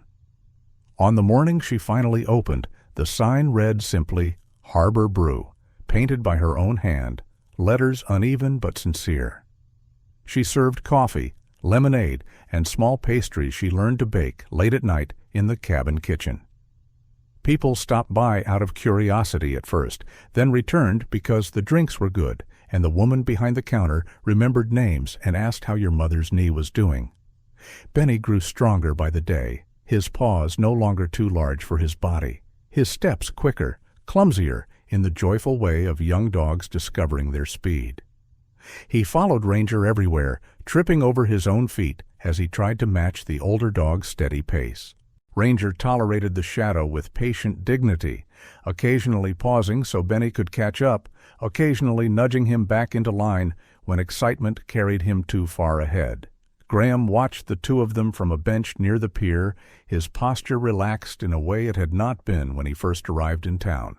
On the morning she finally opened, the sign read simply, Harbor Brew, painted by her own hand, letters uneven but sincere. She served coffee, lemonade, and small pastries she learned to bake late at night in the cabin kitchen. People stopped by out of curiosity at first, then returned because the drinks were good, and the woman behind the counter remembered names and asked how your mother's knee was doing. Benny grew stronger by the day, his paws no longer too large for his body, his steps quicker, clumsier in the joyful way of young dogs discovering their speed. He followed Ranger everywhere, tripping over his own feet as he tried to match the older dog's steady pace. Ranger tolerated the shadow with patient dignity, occasionally pausing so Benny could catch up, occasionally nudging him back into line when excitement carried him too far ahead. Graham watched the two of them from a bench near the pier, his posture relaxed in a way it had not been when he first arrived in town.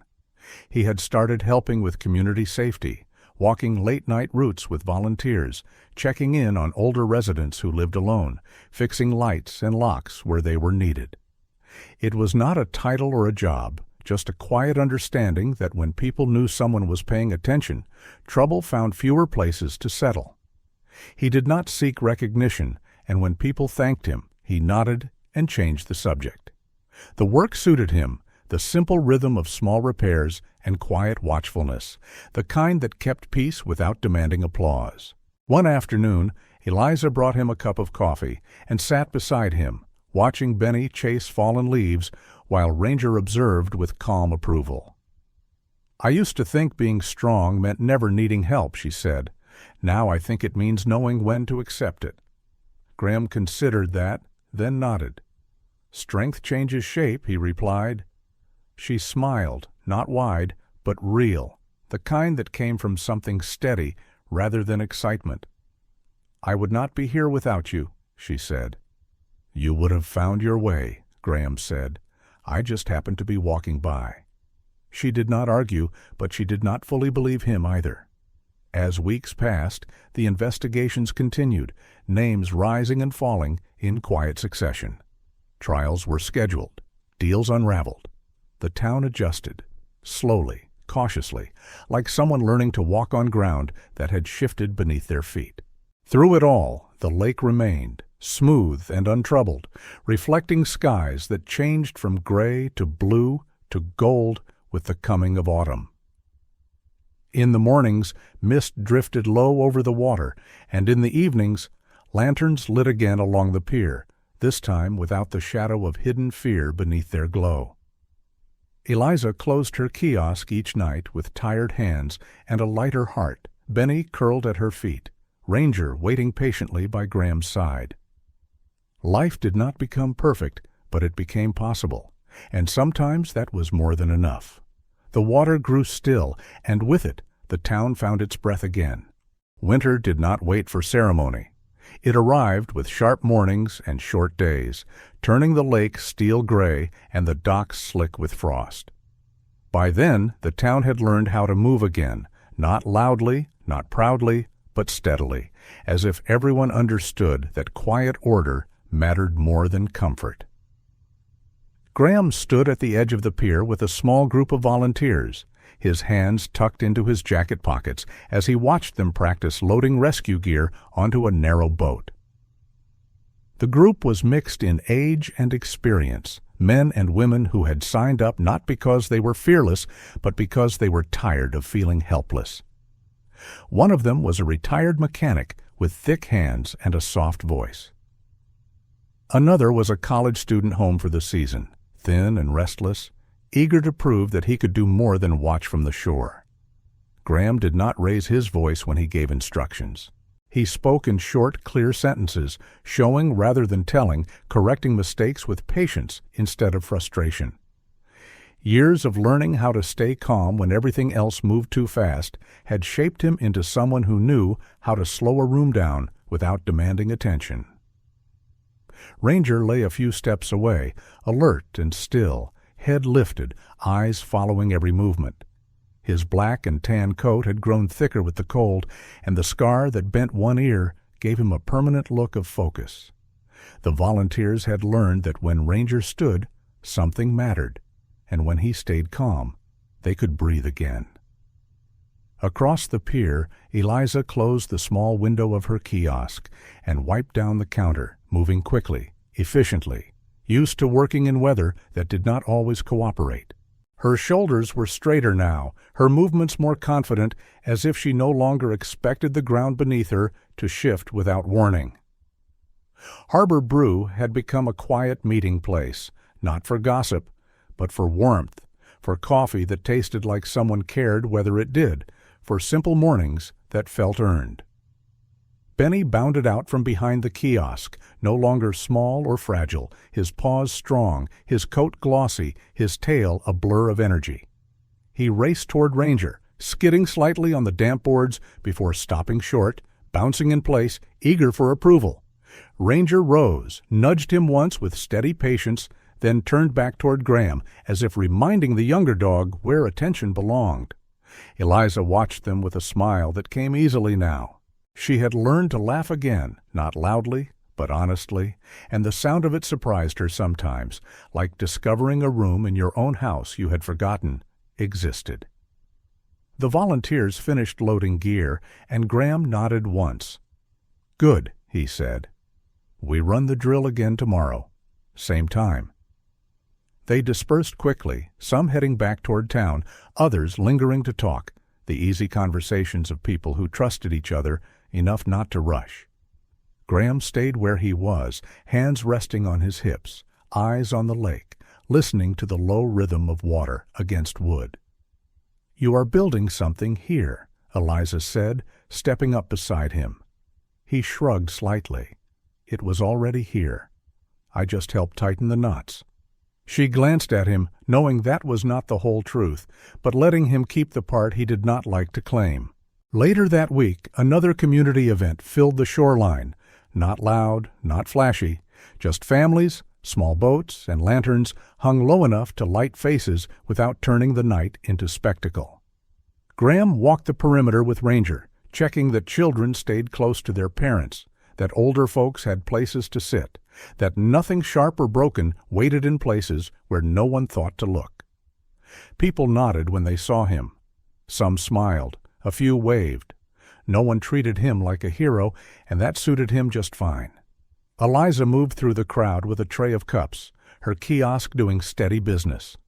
He had started helping with community safety, walking late-night routes with volunteers, checking in on older residents who lived alone, fixing lights and locks where they were needed. It was not a title or a job, just a quiet understanding that when people knew someone was paying attention, trouble found fewer places to settle. He did not seek recognition, and when people thanked him, he nodded and changed the subject. The work suited him, the simple rhythm of small repairs and quiet watchfulness, the kind that kept peace without demanding applause. One afternoon, Eliza brought him a cup of coffee and sat beside him, watching Benny chase fallen leaves while Ranger observed with calm approval. "I used to think being strong meant never needing help," she said. "Now I think it means knowing when to accept it." Graham considered that, then nodded. "Strength changes shape," he replied. She smiled, not wide, but real, the kind that came from something steady rather than excitement. "I would not be here without you," she said. "You would have found your way," Graham said. "I just happened to be walking by." She did not argue, but she did not fully believe him either. As weeks passed, the investigations continued, names rising and falling in quiet succession. Trials were scheduled, deals unraveled. The town adjusted, slowly, cautiously, like someone learning to walk on ground that had shifted beneath their feet. Through it all, the lake remained, smooth and untroubled, reflecting skies that changed from gray to blue to gold with the coming of autumn. In the mornings, mist drifted low over the water, and in the evenings, lanterns lit again along the pier, this time without the shadow of hidden fear beneath their glow. Eliza closed her kiosk each night with tired hands and a lighter heart, Benny curled at her feet, Ranger waiting patiently by Graham's side. Life did not become perfect, but it became possible, and sometimes that was more than enough. The water grew still, and with it, the town found its breath again. Winter did not wait for ceremony. It arrived with sharp mornings and short days, turning the lake steel gray and the docks slick with frost. By then, the town had learned how to move again, not loudly, not proudly, but steadily, as if everyone understood that quiet order mattered more than comfort. Graham stood at the edge of the pier with a small group of volunteers, his hands tucked into his jacket pockets as he watched them practice loading rescue gear onto a narrow boat. The group was mixed in age and experience, men and women who had signed up not because they were fearless, but because they were tired of feeling helpless. One of them was a retired mechanic with thick hands and a soft voice. Another was a college student home for the season, thin and restless, eager to prove that he could do more than watch from the shore. Graham did not raise his voice when he gave instructions. He spoke in short, clear sentences, showing rather than telling, correcting mistakes with patience instead of frustration. Years of learning how to stay calm when everything else moved too fast had shaped him into someone who knew how to slow a room down without demanding attention. Ranger lay a few steps away, alert and still, head lifted, eyes following every movement. His black and tan coat had grown thicker with the cold, and the scar that bent one ear gave him a permanent look of focus. The volunteers had learned that when Ranger stood, something mattered, and when he stayed calm, they could breathe again. Across the pier, Eliza closed the small window of her kiosk and wiped down the counter, moving quickly, efficiently, used to working in weather that did not always cooperate. Her shoulders were straighter now, her movements more confident, as if she no longer expected the ground beneath her to shift without warning. Harbor Brew had become a quiet meeting place, not for gossip, but for warmth, for coffee that tasted like someone cared whether it did, for simple mornings that felt earned. Benny bounded out from behind the kiosk, no longer small or fragile, his paws strong, his coat glossy, his tail a blur of energy. He raced toward Ranger, skidding slightly on the damp boards before stopping short, bouncing in place, eager for approval. Ranger rose, nudged him once with steady patience, then turned back toward Graham, as if reminding the younger dog where attention belonged. Eliza watched them with a smile that came easily now. She had learned to laugh again, not loudly, but honestly, and the sound of it surprised her sometimes, like discovering a room in your own house you had forgotten existed. The volunteers finished loading gear, and Graham nodded once. "Good," he said. "We run the drill again tomorrow. Same time." They dispersed quickly, some heading back toward town, others lingering to talk, the easy conversations of people who trusted each other enough not to rush. Graham stayed where he was, hands resting on his hips, eyes on the lake, listening to the low rhythm of water against wood. "You are building something here," Eliza said, stepping up beside him. He shrugged slightly. "It was already here. I just helped tighten the knots." She glanced at him, knowing that was not the whole truth, but letting him keep the part he did not like to claim. Later that week, another community event filled the shoreline. Not loud, not flashy, just families, small boats, and lanterns hung low enough to light faces without turning the night into spectacle. Graham walked the perimeter with Ranger, checking that children stayed close to their parents, that older folks had places to sit, that nothing sharp or broken waited in places where no one thought to look. People nodded when they saw him. Some smiled, a few waved. No one treated him like a hero, and that suited him just fine. Eliza moved through the crowd with a tray of cups, her kiosk doing steady business.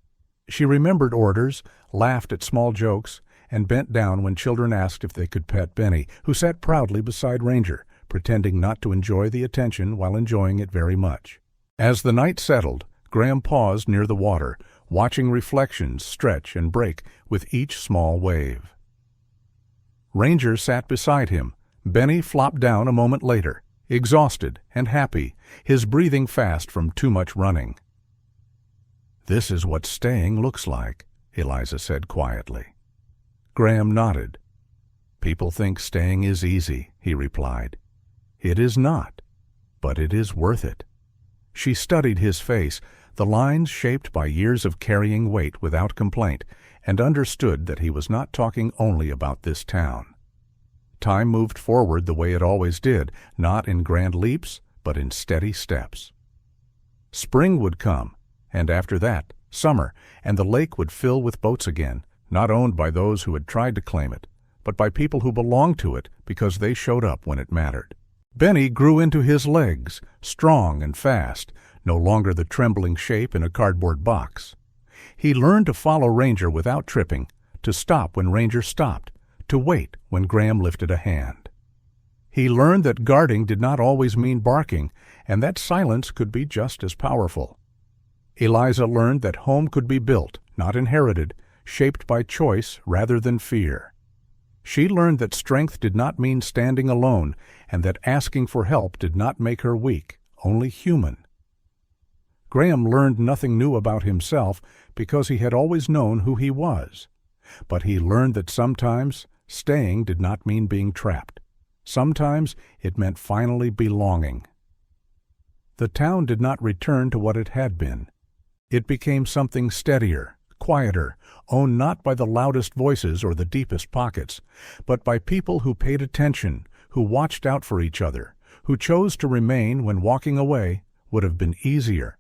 She remembered orders, laughed at small jokes, and bent down when children asked if they could pet Benny, who sat proudly beside Ranger, pretending not to enjoy the attention while enjoying it very much. As the night settled, Graham paused near the water, watching reflections stretch and break with each small wave. Ranger sat beside him. Benny flopped down a moment later, exhausted and happy, his breathing fast from too much running. "This is what staying looks like," Eliza said quietly. Graham nodded. "People think staying is easy," he replied. "It is not, but it is worth it." She studied his face, the lines shaped by years of carrying weight without complaint, and understood that he was not talking only about this town. Time moved forward the way it always did, not in grand leaps, but in steady steps. Spring would come, and after that, summer, and the lake would fill with boats again, not owned by those who had tried to claim it, but by people who belonged to it because they showed up when it mattered. Benny grew into his legs, strong and fast, no longer the trembling shape in a cardboard box. He learned to follow Ranger without tripping, to stop when Ranger stopped, to wait when Graham lifted a hand. He learned that guarding did not always mean barking, and that silence could be just as powerful. Eliza learned that home could be built, not inherited, shaped by choice rather than fear. She learned that strength did not mean standing alone, and that asking for help did not make her weak, only human. Graham learned nothing new about himself because he had always known who he was. But he learned that sometimes staying did not mean being trapped. Sometimes it meant finally belonging. The town did not return to what it had been. It became something steadier, quieter, owned not by the loudest voices or the deepest pockets, but by people who paid attention, who watched out for each other, who chose to remain when walking away would have been easier.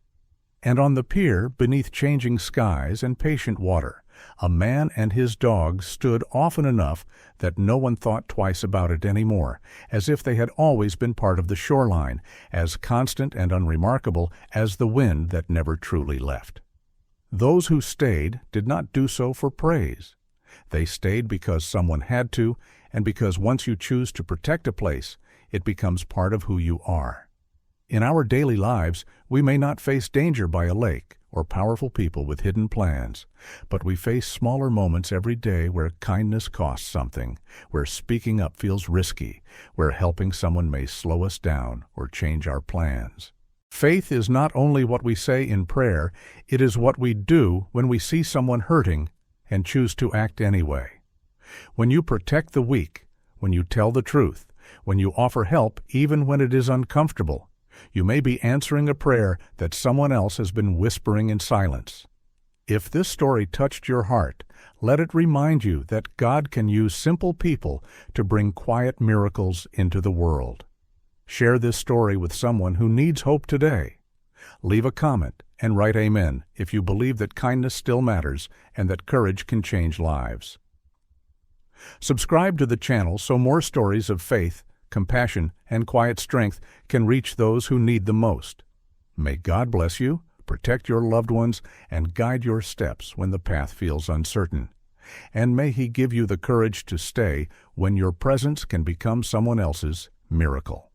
And on the pier, beneath changing skies and patient water, a man and his dog stood often enough that no one thought twice about it anymore, as if they had always been part of the shoreline, as constant and unremarkable as the wind that never truly left. Those who stayed did not do so for praise. They stayed because someone had to, and because once you choose to protect a place, it becomes part of who you are. In our daily lives, we may not face danger by a lake, or powerful people with hidden plans, but we face smaller moments every day where kindness costs something, where speaking up feels risky, where helping someone may slow us down or change our plans. Faith is not only what we say in prayer, it is what we do when we see someone hurting and choose to act anyway. When you protect the weak, when you tell the truth, when you offer help even when it is uncomfortable, you may be answering a prayer that someone else has been whispering in silence. If this story touched your heart, let it remind you that God can use simple people to bring quiet miracles into the world. Share this story with someone who needs hope today. Leave a comment and write Amen if you believe that kindness still matters and that courage can change lives. Subscribe to the channel so more stories of faith, compassion, and quiet strength can reach those who need the most. May God bless you, protect your loved ones, and guide your steps when the path feels uncertain. And may He give you the courage to stay when your presence can become someone else's miracle.